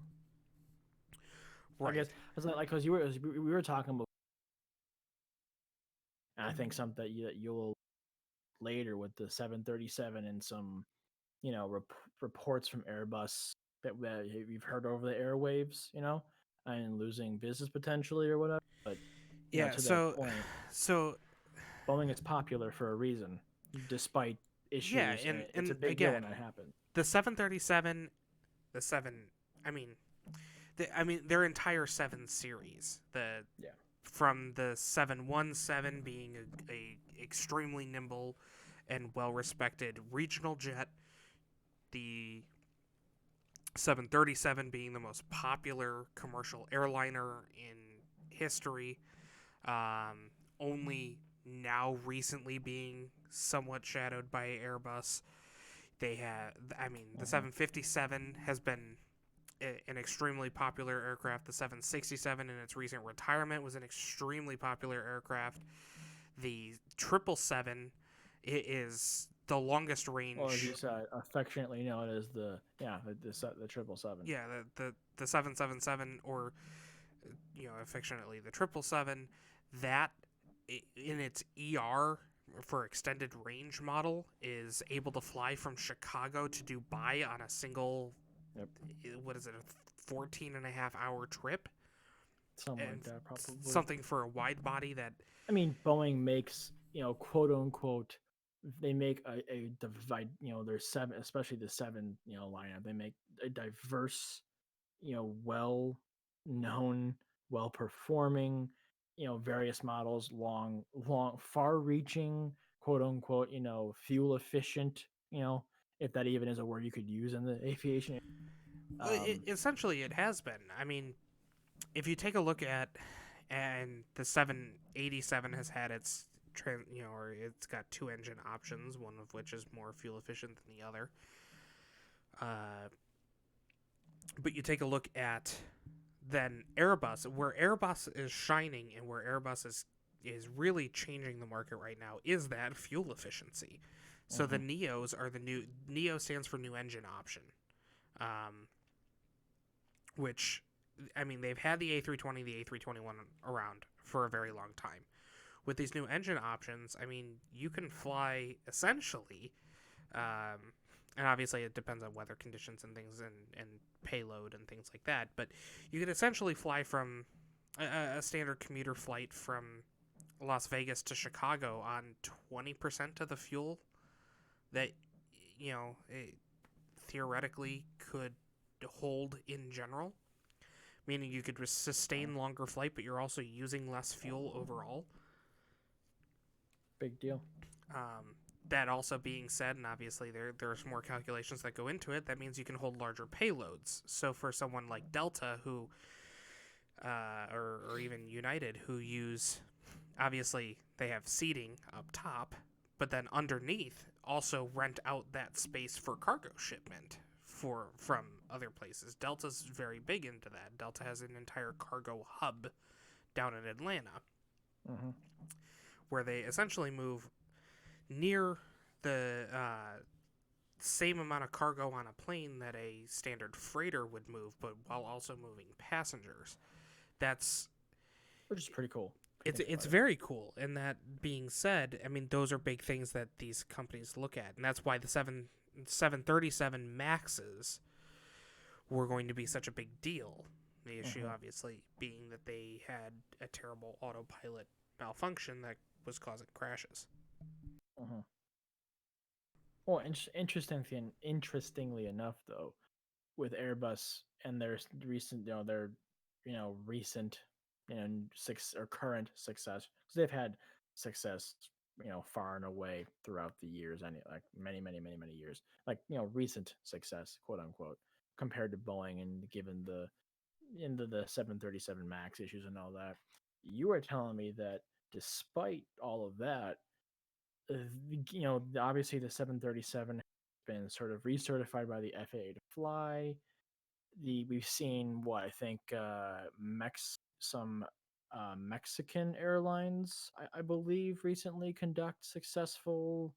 I right, guess it's like because we were talking about, and I think something that you'll later with the 737 and some reports from Airbus that you've heard over the airwaves, and losing business potentially or whatever. But yeah. to that So, point, so Boeing is popular for a reason, despite yeah, issues, and it's a and big deal again, when that happens. the 737, the seven. I mean, their entire 7 series. Yeah. From the 717 being a extremely nimble and well respected regional jet, the 737 being the most popular commercial airliner in history, only now recently being somewhat shadowed by Airbus. They have, I mean, the 757 has been an extremely popular aircraft. The 767 in its recent retirement was an extremely popular aircraft. The 777 is the longest range. Or as you said, affectionately known as the 777. Yeah, the 777, or affectionately the 777. That in its ER for extended range model is able to fly from Chicago to Dubai on a single, Yep. what is it, a 14 and a half hour trip? Something And like that, probably. something for a wide body that, I mean, Boeing makes, quote unquote, they make a divide, there's seven, especially the seven, lineup. They make a diverse, well known, well performing, various models, long, far reaching, quote unquote, fuel efficient, if that even is a word you could use in the aviation. essentially it has been. I mean, if you take a look at, and the 787 has had its or it's got two engine options, one of which is more fuel efficient than the other. But you take a look at then Airbus, where Airbus is shining and where Airbus is really changing the market right now, is that fuel efficiency. So the Neos are the new, Neo stands for new engine option, which, I mean, they've had the A320, the A321 around for a very long time. With these new engine options, I mean, you can fly essentially, and obviously it depends on weather conditions and things, and payload and things like that, but you could essentially fly from a standard commuter flight from Las Vegas to Chicago on 20% of the fuel that, it theoretically could hold in general, meaning you could sustain longer flight, but you're also using less fuel overall. Big deal. That also being said, and obviously there's more calculations that go into it, that means you can hold larger payloads. So for someone like Delta, who, or even United, who use, obviously they have seating up top, but then underneath also rent out that space for cargo shipment from other places. Delta's very big into that. Delta has an entire cargo hub down in Atlanta, where they essentially move near the same amount of cargo on a plane that a standard freighter would move, but while also moving passengers. Which is pretty cool. It's very cool. And that being said, I mean, those are big things that these companies look at, and that's why the 737 Maxes were going to be such a big deal. The issue, obviously, being that they had a terrible autopilot malfunction that was causing crashes. Well, interestingly enough, though, with Airbus and their recent, recent, current success, because they've had success, far and away throughout the years, like many, many, many, many years, like recent success, quote unquote, compared to Boeing, and given the 737 Max issues and all that, you were telling me that despite all of that, obviously the 737 has been sort of recertified by the FAA to fly. We've seen what I think some Mexican airlines, I believe, recently conduct successful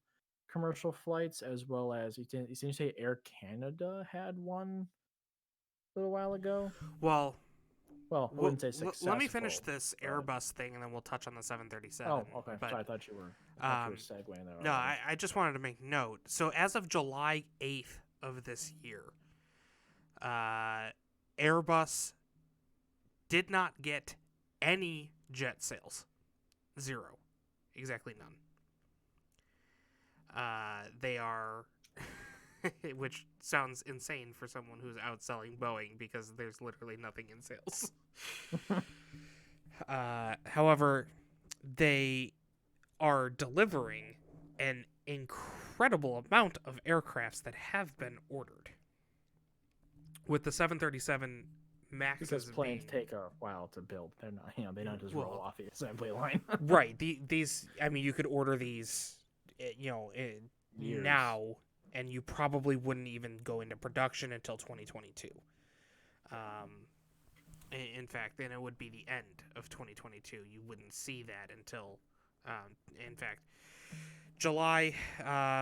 commercial flights, as well as you say Air Canada had one a little while ago. Well, I wouldn't say successful. let me finish this Airbus thing, and then we'll touch on the 737. Oh, okay. But, I thought you were segueing there. No, I just wanted to make note. So as of July 8th of this year, Airbus did not get any jet sales. Zero. Exactly none. They are, which sounds insane for someone who's outselling Boeing, because there's literally nothing in sales. However, they are delivering an incredible amount of aircrafts that have been ordered. With the 737 Maxes because planes being take a while to build. They're not, they don't just roll well, off the assembly line. right. These, I mean, you could order these, Years. now, and you probably wouldn't even go into production until 2022. In fact, then it would be the end of 2022. You wouldn't see that until, in fact, July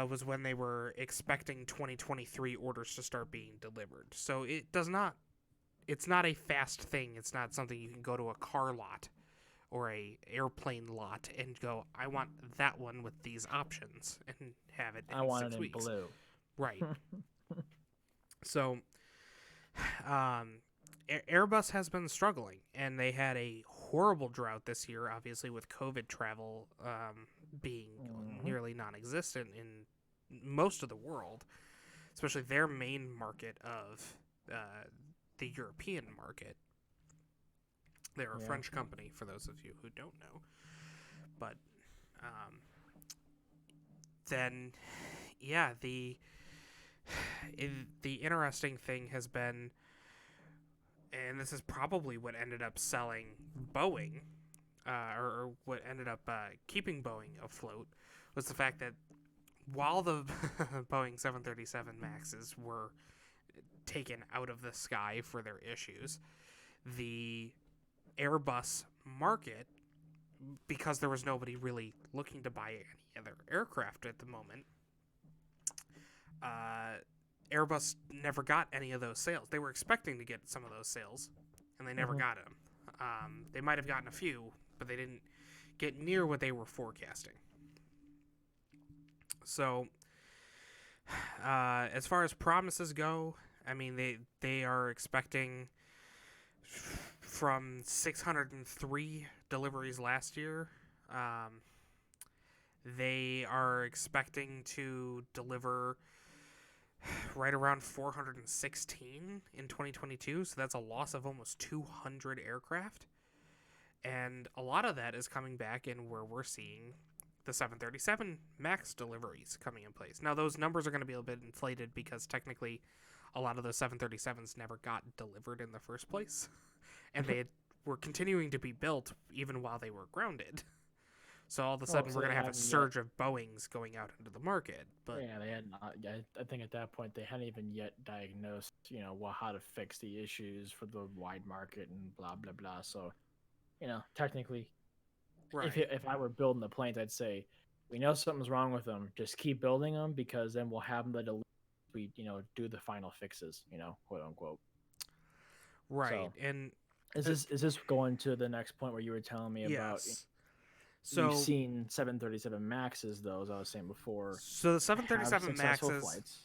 was when they were expecting 2023 orders to start being delivered. So it's not a fast thing. It's not something you can go to a car lot or a airplane lot and go, I want that one with these options, and have it in I want 6 it in weeks. blue. Right. So, Airbus has been struggling, and they had a horrible drought this year, obviously with COVID travel being nearly non-existent in most of the world, especially their main market of the European market. They're a French company, for those of you who don't know. But then, yeah, the interesting thing has been, and this is probably what ended up selling Boeing, or what ended up keeping Boeing afloat, was the fact that while the Boeing 737 Maxes were taken out of the sky for their issues, the Airbus market, because there was nobody really looking to buy any other aircraft at the moment, Airbus never got any of those sales. They were expecting to get some of those sales, and they never got them. They might have gotten a few, but they didn't get near what they were forecasting. So, as far as promises go, I mean, they are expecting from 603 deliveries last year. They are expecting to deliver right around 416 in 2022, so that's a loss of almost 200 aircraft. And a lot of that is coming back in where we're seeing the 737 MAX deliveries coming in place. Now, those numbers are going to be a little bit inflated because technically a lot of those 737s never got delivered in the first place. And they were continuing to be built even while they were grounded. So all of a sudden, we're going to have a surge of Boeings going out into the market. But yeah, they had not. I think at that point they hadn't even yet diagnosed, how to fix the issues for the wide market and blah blah blah. So, technically, right. if I were building the planes, I'd say, we know something's wrong with them. Just keep building them because then we'll have them to deliver. We do the final fixes, quote unquote. Right. So, and is this going to the next point where you were telling me about? So you've seen 737 Maxes, though, as I was saying before. So the 737 Maxes flights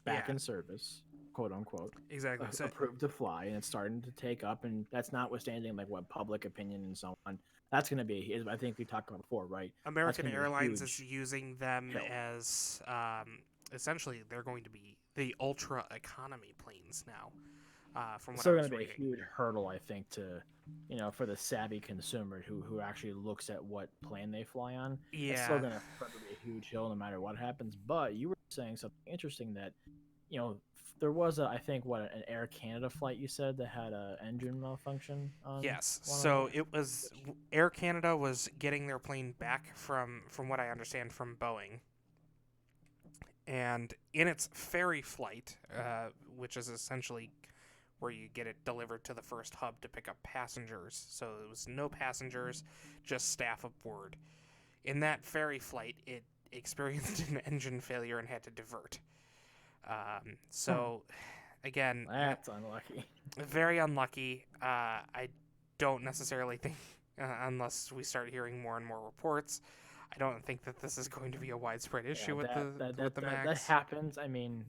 back in service, quote unquote. Exactly. Approved to fly, and it's starting to take up, and that's notwithstanding like what public opinion and so on. That's going to be, I think we talked about before, right? American Airlines is using them as essentially they're going to be the ultra economy planes now. From what it's still going to be a huge hurdle, I think, to for the savvy consumer who actually looks at what plane they fly on. Yeah, it's still going to be a huge hill no matter what happens. But you were saying something interesting that there was I think an Air Canada flight you said that had a engine malfunction on. Yes, so it was Air Canada was getting their plane back from what I understand from Boeing. And in its ferry flight, which is essentially where you get it delivered to the first hub to pick up passengers. So it was no passengers, just staff aboard. In that ferry flight, it experienced an engine failure and had to divert. Again, that's unlucky. Very unlucky. I don't necessarily think, unless we start hearing more and more reports, I don't think that this is going to be a widespread issue with the MAX. That happens. I mean,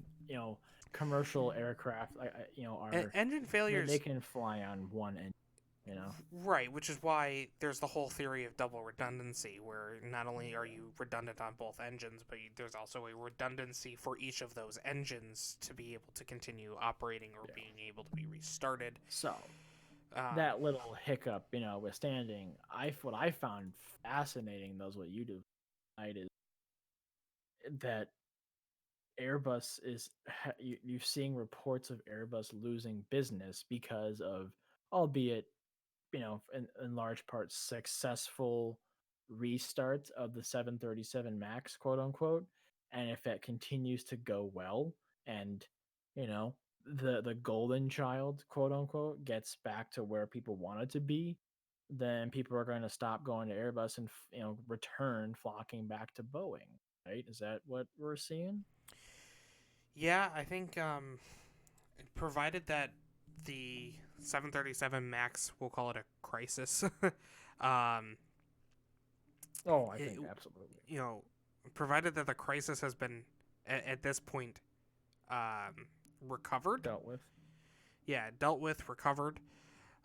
commercial aircraft, are engine failures. They can fly on one engine, Right, which is why there's the whole theory of double redundancy, where not only are you redundant on both engines, but there's also a redundancy for each of those engines to be able to continue operating or being able to be restarted. So that little hiccup, withstanding, what I found fascinating, though, is what you do, right, is that Airbus is you're seeing reports of Airbus losing business because of, albeit in large part, successful restart of the 737 Max, quote unquote. And if it continues to go well, and you know the golden child, quote unquote, gets back to where people want it to be, then people are going to stop going to Airbus and return flocking back to Boeing. Right? Is that what we're seeing? Yeah, I think provided that the 737 Max, we'll call it a crisis, um, Oh, I it, think absolutely you know, provided that the crisis has been at this point recovered, dealt with. yeah, dealt with, recovered.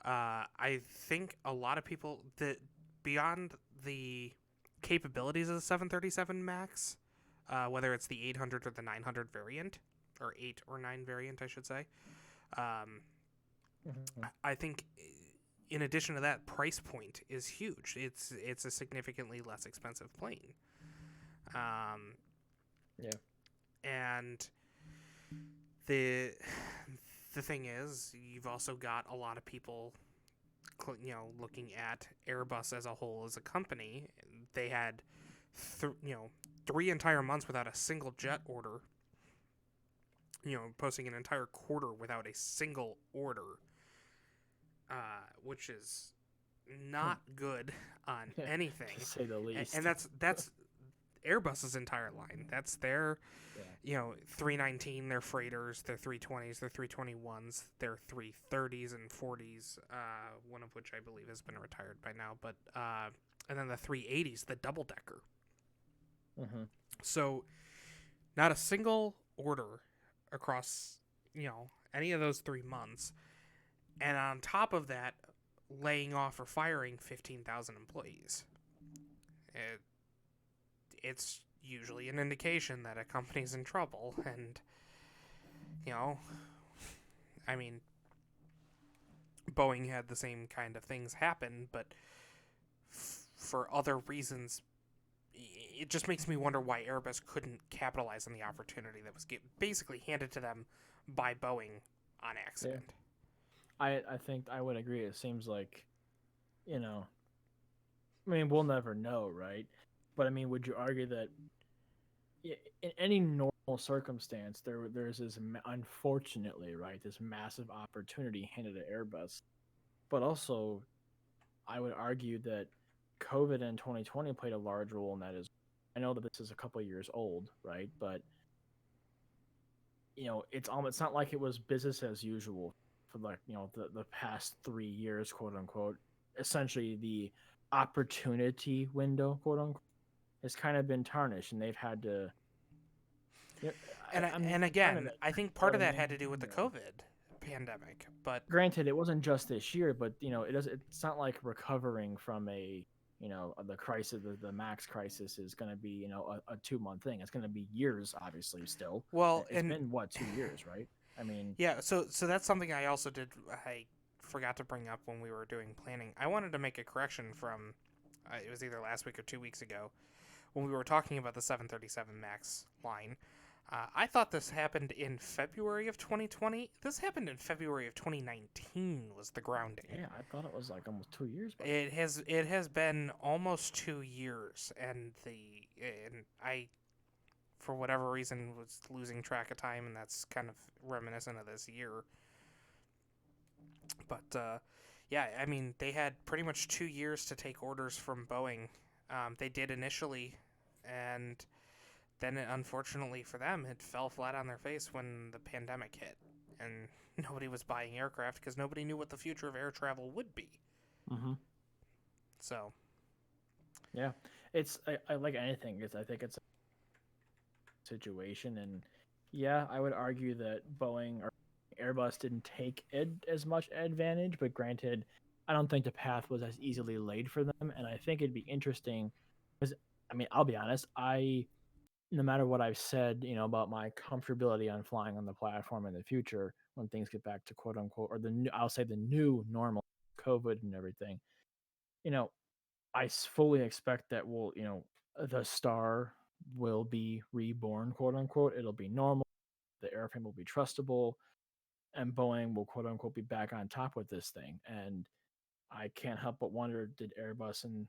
I think a lot of people that beyond the capabilities of the 737 Max, whether it's the 800 or the 900 variant, or 8 or 9 variant, I should say, um, Mm-hmm. I think in addition to that, price point is huge. It's a significantly less expensive plane, um, Yeah. and the the thing is, you've also got a lot of people, looking at Airbus as a whole as a company. They had, 3 entire months without a single jet order. Posting an entire quarter without a single order, which is not good on Yeah, anything. to say the And least. that's Airbus's entire line. That's their, Yeah. 319, their freighters, their 320s, their 321s, their 330s and 40s, one of which I believe has been retired by now, but and then the 380s, the double decker. Mm-hmm. So not a single order across, any of those 3 months. And on top of that, laying off or firing 15,000 employees. It, it's usually an indication that a company's in trouble. And, you know, I mean, Boeing had the same kind of things happen, but for other reasons, it just makes me wonder why Airbus couldn't capitalize on the opportunity that was basically handed to them by Boeing on accident. Yeah. I think I would agree. It seems like, you know, I mean, we'll never know, right? But I mean, would you argue that in any normal circumstance, there's this unfortunately, right, this massive opportunity handed to Airbus, but also I would argue that COVID in 2020 played a large role in that as. I know that this is a couple of years old, right? But it's not like it was business as usual for like the past 3 years, quote unquote. Essentially, the opportunity window, quote unquote, has kind of been tarnished, and they've had to. You know, And I'm trying to again, make I sense, think you know part what of I that had mean? to do with the COVID pandemic, but Granted, it wasn't just this year, but it does. It's not like recovering from the crisis, the max crisis is going to be a 2 month thing. It's going to be years, obviously. Still, well, it's and been what, 2 years, right? I mean, yeah, so that's something I also did. I forgot to bring up when we were doing planning. I wanted to make a correction from it was either last week or 2 weeks ago when we were talking about the 737 Max line. I thought this happened in February of 2020. This happened in February of 2019. Was the grounding? yeah, I thought it was like almost 2 years, but It has been almost 2 years, and I, for whatever reason, was losing track of time, and that's kind of reminiscent of this year. But yeah, I mean, they had pretty much 2 years to take orders from Boeing. They did initially, and then unfortunately for them, it fell flat on their face when the pandemic hit, and nobody was buying aircraft because nobody knew what the future of air travel would be. mm-hmm. So Yeah, I like anything. I think it's a situation, and yeah, I would argue that Boeing or Airbus didn't take as much advantage, but granted, I don't think the path was as easily laid for them, and I think it'd be interesting because I mean, I'll be honest, no matter what I've said, about my comfortability on flying on the platform in the future when things get back to quote unquote or I'll say the new normal, COVID and everything, you know, I fully expect that the star will be reborn, quote unquote. It'll be normal. The airframe will be trustable, and Boeing will, quote unquote, be back on top with this thing. And I can't help but wonder, did Airbus, and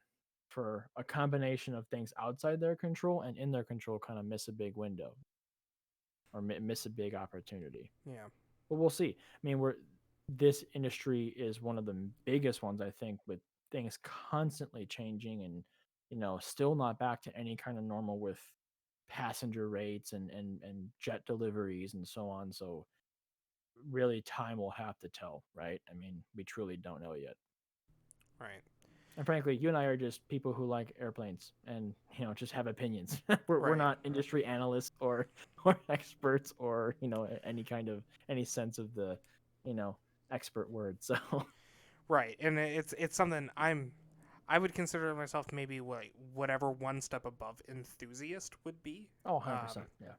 for a combination of things outside their control and in their control, kind of miss a big window or miss a big opportunity? Yeah. But we'll see. I mean, we're this industry is one of the biggest ones, I think, with things constantly changing and still not back to any kind of normal with passenger rates and jet deliveries and so on. So really, time will have to tell, right? I mean, we truly don't know yet. Right. And frankly, you and I are just people who like airplanes and just have opinions. we're Right. not industry analysts or experts or any kind of any sense of the you know expert word. So Right. And it's something I would consider myself maybe like whatever one step above enthusiast would be. oh, 100%. Um, Yeah.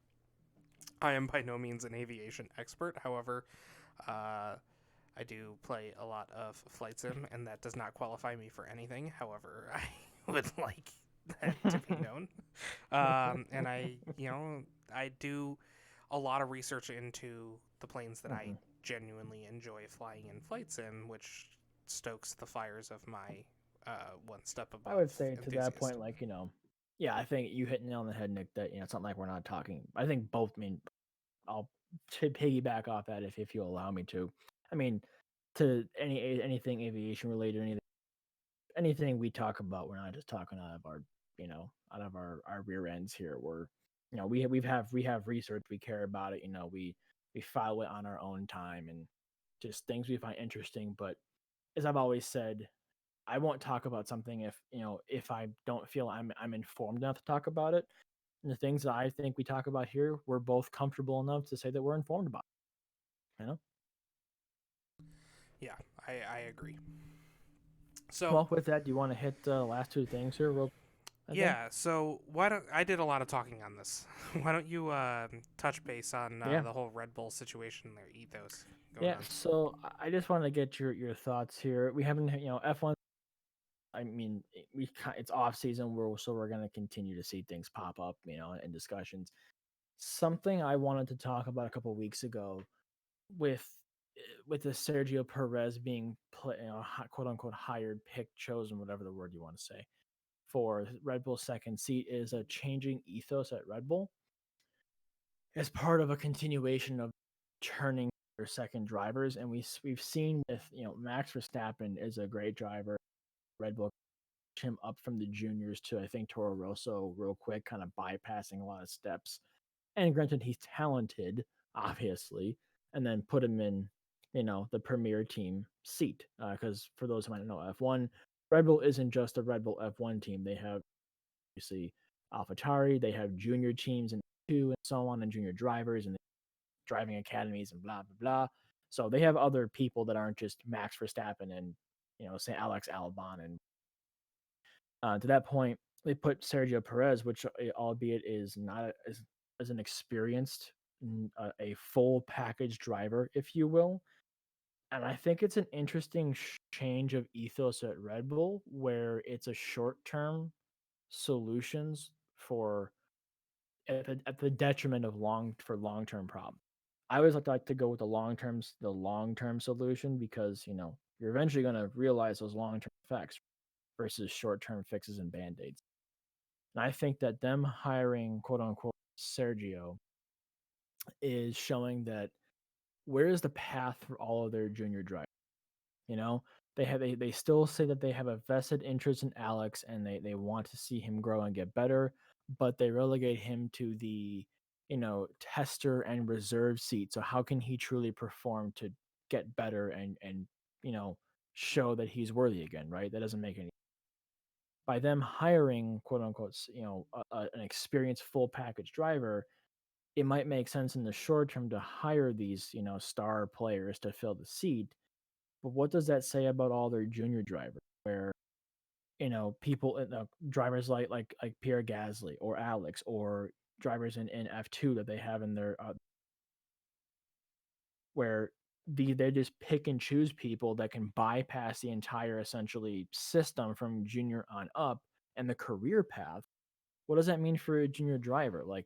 I am by no means an aviation expert. However, uh, I do play a lot of flight sim, and that does not qualify me for anything. However, I would like that to be known. And I do a lot of research into the planes that I Mhm. genuinely enjoy flying in flight sim, which stokes the fires of my one step I above would say to that enthusiast. point, like, yeah, I think you hit the nail on the head, Nick, that, it's not like we're not talking. I think both, I mean, I'll piggyback off that if you allow me to. I mean, to anything aviation related, anything we talk about, we're not just talking out of our, out of our rear ends here. We're, we have research, we care about it, we follow it on our own time and just things we find interesting. But as I've always said, I won't talk about something if I don't feel I'm informed enough to talk about it. And the things that I think we talk about here, we're both comfortable enough to say that we're informed about. You know. Yeah, I agree. So Well, with that, do you want to hit the last two things here, real? I think. yeah, so why don't I did a lot of talking on this? Why don't you touch base on Yeah. the whole Red Bull situation, their ethos going Yeah. on? So I just want to get your thoughts here. We haven't, F1. I mean, it's off season. We're going to continue to see things pop up, in discussions. Something I wanted to talk about a couple of weeks ago with with the Sergio Perez being quote unquote hired, picked, chosen, whatever the word you want to say, for Red Bull's second seat is a changing ethos at Red Bull as part of a continuation of turning their second drivers. And we've seen with Max Verstappen is a great driver. Red Bull him up from the juniors to I think Toro Rosso real quick, kind of bypassing a lot of steps. And granted, he's talented, obviously, and then put him in, the premier team seat. Because for those who might not know F1, Red Bull isn't just a Red Bull F1 team. They have obviously AlphaTauri, they have junior teams and two and so on, and junior drivers and driving academies and blah blah blah. So they have other people that aren't just Max Verstappen and say Alex Albon. And to that point, they put Sergio Perez, which albeit is not as an experienced, a full package driver, if you will. And I think it's an interesting change of ethos at Red Bull, where it's a short term solutions for at the detriment of long term problems. I always like to go with the long term solution because you're eventually going to realize those long term effects versus short term fixes and band aids. And I think that them hiring quote unquote Sergio is showing that where is the path for all of their junior drivers? You know, they still say that they have a vested interest in Alex and they want to see him grow and get better, but they relegate him to the tester and reserve seat. So how can he truly perform to get better and you know show that he's worthy again? Right? That doesn't make any by them hiring quote unquote an experienced full package driver. It might make sense in the short term to hire these star players to fill the seat, but what does that say about all their junior drivers? Where people, drivers like Pierre Gasly or Alex or drivers in F2 that they have in their where they just pick and choose people that can bypass the entire essentially system from junior on up and the career path. what does that mean for a junior driver? Like,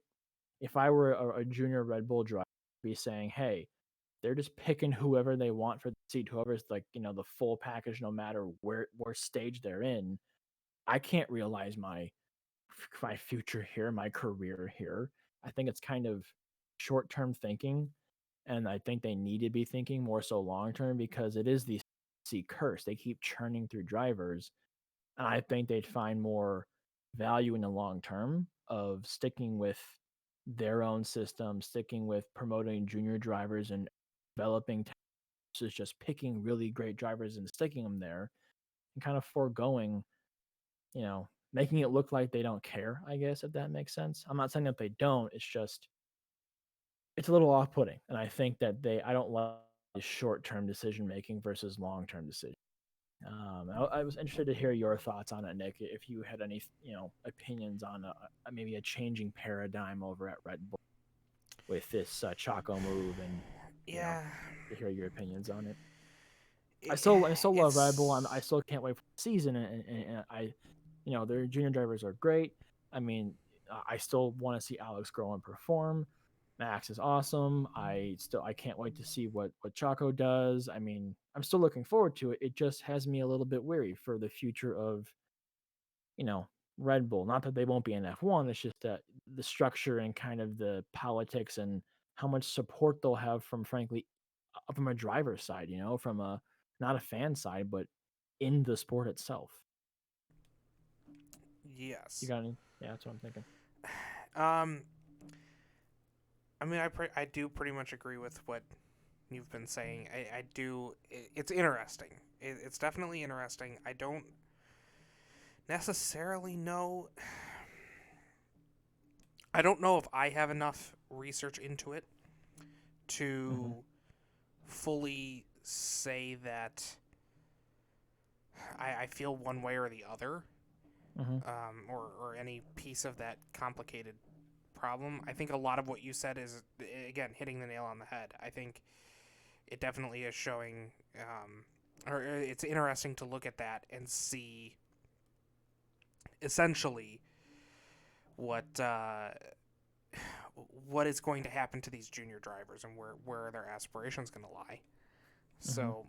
if I were a junior Red Bull driver, I'd be saying, hey, they're just picking whoever they want for the seat, whoever's like, the full package, no matter where stage they're in. I can't realize my future here, my career here. I think it's kind of short term thinking, and I think they need to be thinking more so long term because it is the C curse. They keep churning through drivers, and I think they'd find more value in the long term of sticking with their own system, sticking with promoting junior drivers and developing is just picking really great drivers and sticking them there and kind of foregoing, making it look like they don't care, I guess, if that makes sense. I'm not saying that they don't. It's just, it's a little off putting. And I think that I don't like short term decision making versus long term decision. I was interested to hear your thoughts on it, Nick. If you had any, opinions on maybe a changing paradigm over at Red Bull with this Chaco move, and Yeah, to hear your opinions on it. I it, still love Red Bull. I it's still can't wait for the season, and I, their junior drivers are great. I mean, I still want to see Alex grow and perform. Max is awesome. I can't wait to see what Chaco does. I mean, I'm still looking forward to it. It just has me a little bit weary for the future of, you know, Red Bull. Not that they won't be in F1. It's just that the structure and kind of the politics and how much support they'll have from, frankly, from a driver's side, from a not a fan side, but in the sport itself. You yes. got any? Yeah, that's what I'm thinking. Um, I mean, I do pretty much agree with what you've been saying. I do. It's interesting. It's definitely interesting. I don't necessarily know. I don't know if I have enough research into it Mm-hmm. to fully say that I feel one way or the other, Mm-hmm. or any piece of that complicated problem. I think a lot of what you said is, again, hitting the nail on the head. I think it definitely is showing, or it's interesting to look at that and see essentially what what is going to happen to these junior drivers and where their aspirations going to lie. Mm-hmm. So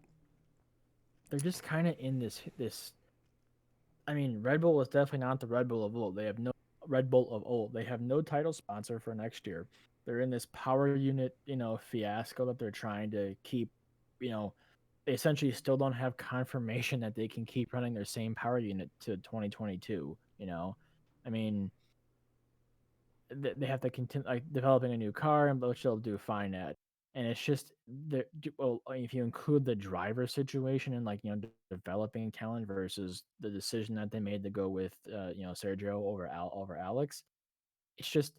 They're just kind of in this. I mean, Red Bull is definitely not the Red Bull of old. They have no Red Bull of old. They have no title sponsor for next year. They're in this power unit, fiasco that they're trying to keep. You know, they essentially still don't have confirmation that they can keep running their same power unit to 2022. I mean, they have to continue like developing a new car, which they'll do fine at. And it's just well, if you include the driver situation and like developing talent versus the decision that they made to go with Sergio over Alex, it's just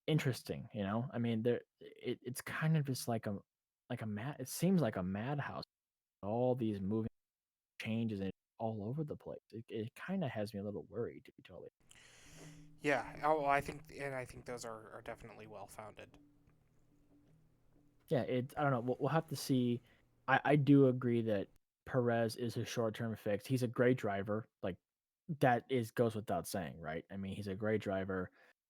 interesting. I mean, it's kind of just like a mad. It seems like a madhouse. All these moving changes and all over the place. It kind of has me a little worried, to be totally. yeah, well, I think those are definitely well founded. Yeah, I don't know. We'll have to see. I do agree that Perez is a short term fix. He's a great driver. Like that is goes without saying, right? I mean, he's a great driver,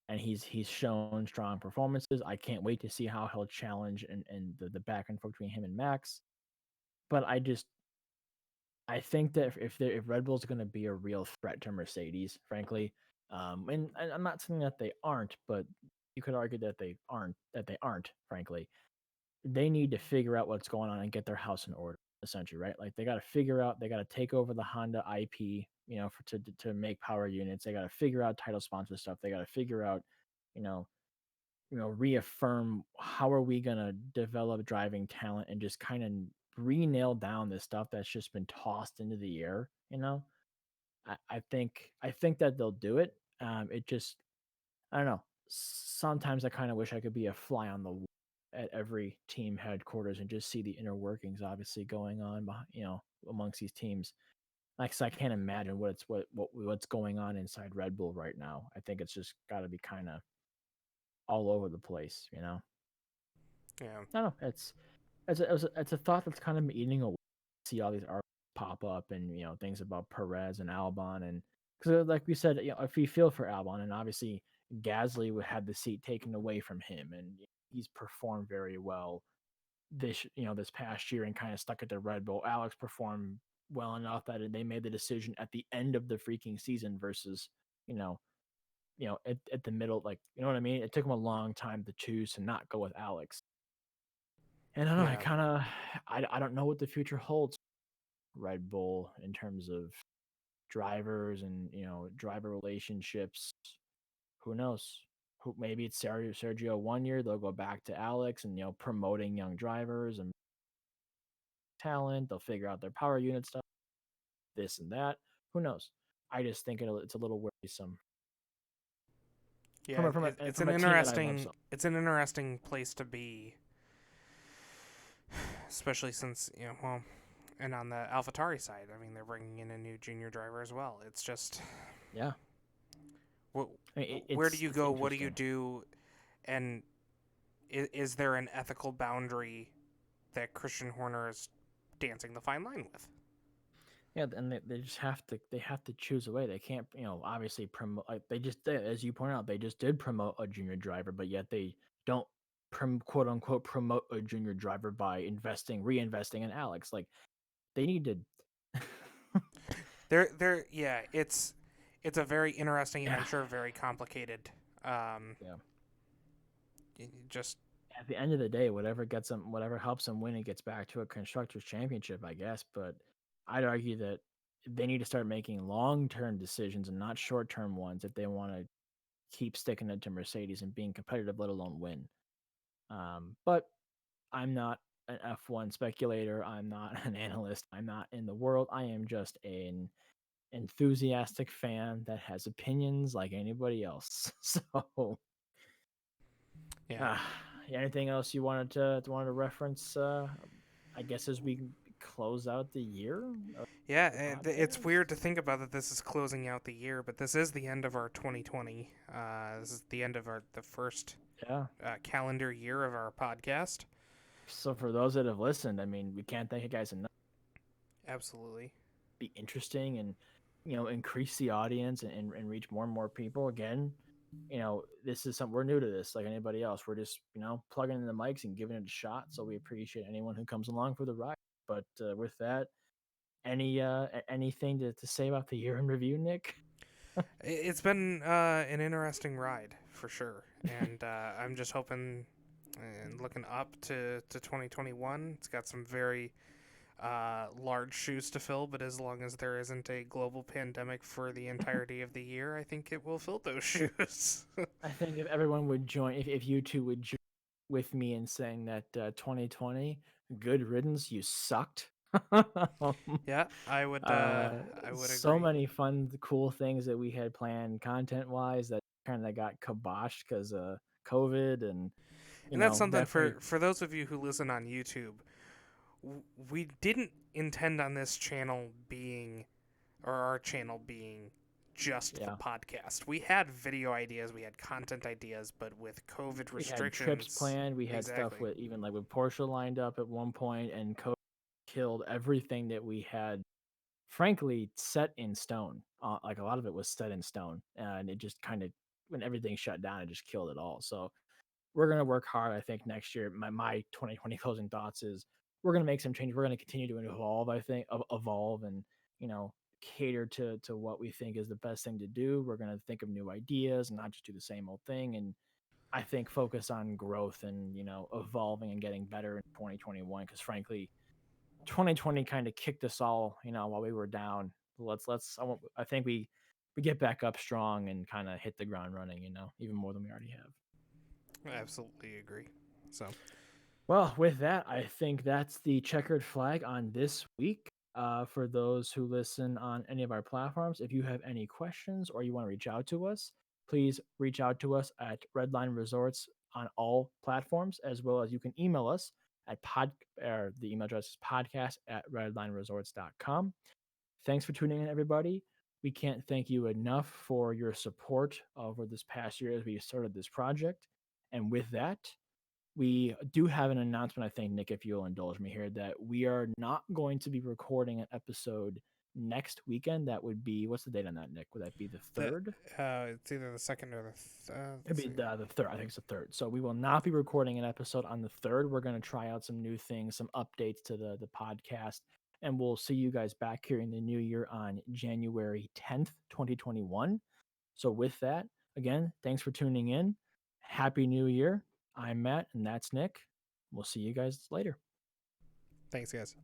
and he's shown strong performances. I can't wait to see how he'll challenge and the back and forth between him and Max. But I think that if Red Bull's going to be a real threat to Mercedes, frankly, and I'm not saying that they aren't, but you could argue that they aren't, frankly. They need to figure out what's going on and get their house in order, essentially, right? Like they got to figure out, they got to take over the Honda IP, for to make power units. They got to figure out title sponsor stuff. They got to figure out, you know, reaffirm how are we gonna develop driving talent and just kind of re-nail down this stuff that's just been tossed into the air. I think that they'll do it. It just I don't know. Sometimes I kind of wish I could be a fly on the wall at every team headquarters and just see the inner workings, obviously going on, amongst these teams. Like, 'cause I can't imagine what's going on inside Red Bull right now. I think it's just got to be kind of all over the place. Yeah, I don't know. It's a thought that's kind of eating away. See all these articles pop up and things about Perez and Albon and because like we said, if we feel for Albon, and obviously Gasly had the seat taken away from him, and he's performed very well this past year and kind of stuck at the Red Bull. Alex performed well enough that they made the decision at the end of the freaking season versus you know at the middle, like, you know what I mean. It took him a long time to choose to not go with Alex, and I don't know. I Yeah, kind of I don't know what the future holds. Red Bull in terms of drivers and driver relationships. Who knows? Who maybe it's Sergio 1 year they'll go back to Alex and promoting young drivers and talent. They'll figure out their power unit stuff, this and that. Who knows? I just think it's a little worrisome yeah. from a team that I love so. It's an interesting place to be, especially since well, and on the AlphaTauri side, I mean, they're bringing in a new junior driver as well. It's just, Yeah, wh- I mean, where do you it's go? What do you interesting. do? And is there an ethical boundary that Christian Horner is dancing the fine line with? Yeah, and they just have to choose a way. They can't, obviously promote. Like they just did, as you point out, they just did promote a junior driver, but yet they don't quote unquote promote a junior driver by reinvesting in Alex. Like they need to. Yeah, it's a very interesting and Yeah, I'm sure very complicated. Um, yeah. just At the end of the day, whatever helps them win, it gets back to a constructors championship, I guess. But I'd argue that they need to start making long-term decisions and not short-term ones if they want to keep sticking it to Mercedes and being competitive, let alone win. But I'm not an F1 speculator. I'm not an analyst. I'm not in the world. I am just an enthusiastic fan that has opinions like anybody else. So, yeah, uh, anything else you wanted to reference? I guess as we close out the year of yeah. the It's podcast. weird to think about that this is closing out the year, but this is the end of our 2020. This is the end of the first Yeah. calendar year of our podcast. So for those that have listened, I mean, we can't thank you guys enough. Absolutely. Be interesting and increase the audience and reach more and more people. Again, this is something we're new to this, like anybody else. We're just plugging in the mics and giving it a shot. So we appreciate anyone who comes along for the ride. But with that, anything to say about the year in review, Nick? It's been an interesting ride for sure, and I'm just hoping and looking up to 2021. It's got some very large shoes to fill, but as long as there isn't a global pandemic for the entirety of the year, I think it will fill those shoes. I think if everyone would join, if you two would join with me in saying that 2020, good riddance, you sucked. Yeah, I would So agree. many fun, cool things that we had planned content wise that kind of got kiboshed because of COVID, and And that's something definitely, for those of you who listen on YouTube. We didn't intend on this channel being or our channel being just the yeah. podcast. We had video ideas, we had content ideas, but with COVID We had trips restrictions, planned. We had stuff exactly. with even like with Porsche lined up at one point, and COVID killed everything that we had frankly set in stone. Like a lot of it was set in stone, and it just kind of when everything shut down, it just killed it all. So we're gonna work hard. I think next year, my 2020 closing thoughts is we're gonna make some changes. We're gonna continue to evolve. I think evolve and you know cater to what we think is the best thing to do. We're gonna think of new ideas and not just do the same old thing. And I think focus on growth and evolving and getting better in 2021. Because frankly, 2020 kind of kicked us all, while we were down. I think we get back up strong and kind of hit the ground running, even more than we already have. I absolutely agree. So, Well, with that, I think that's the checkered flag on this week. For those who listen on any of our platforms, if you have any questions or you want to reach out to us, please reach out to us at Redline Resorts on all platforms, as well as you can email us at the email address is podcast@redlineresorts.com. Thanks for tuning in, everybody. We can't thank you enough for your support over this past year as we started this project. And with that, we do have an announcement, I think, Nick, if you'll indulge me here, that we are not going to be recording an episode next weekend. That would be, what's the date on that, Nick? Would that be the The 3rd? it's either the second or the It'd be the 3rd. I think it's the 3rd. So we will not be recording an episode on the 3rd. We're going to try out some new things, some updates to the podcast, and we'll see you guys back here in the new year on January 10th, 2021. So with that, again, thanks for tuning in. Happy New Year. I'm Matt, and that's Nick. We'll see you guys later. Thanks, guys.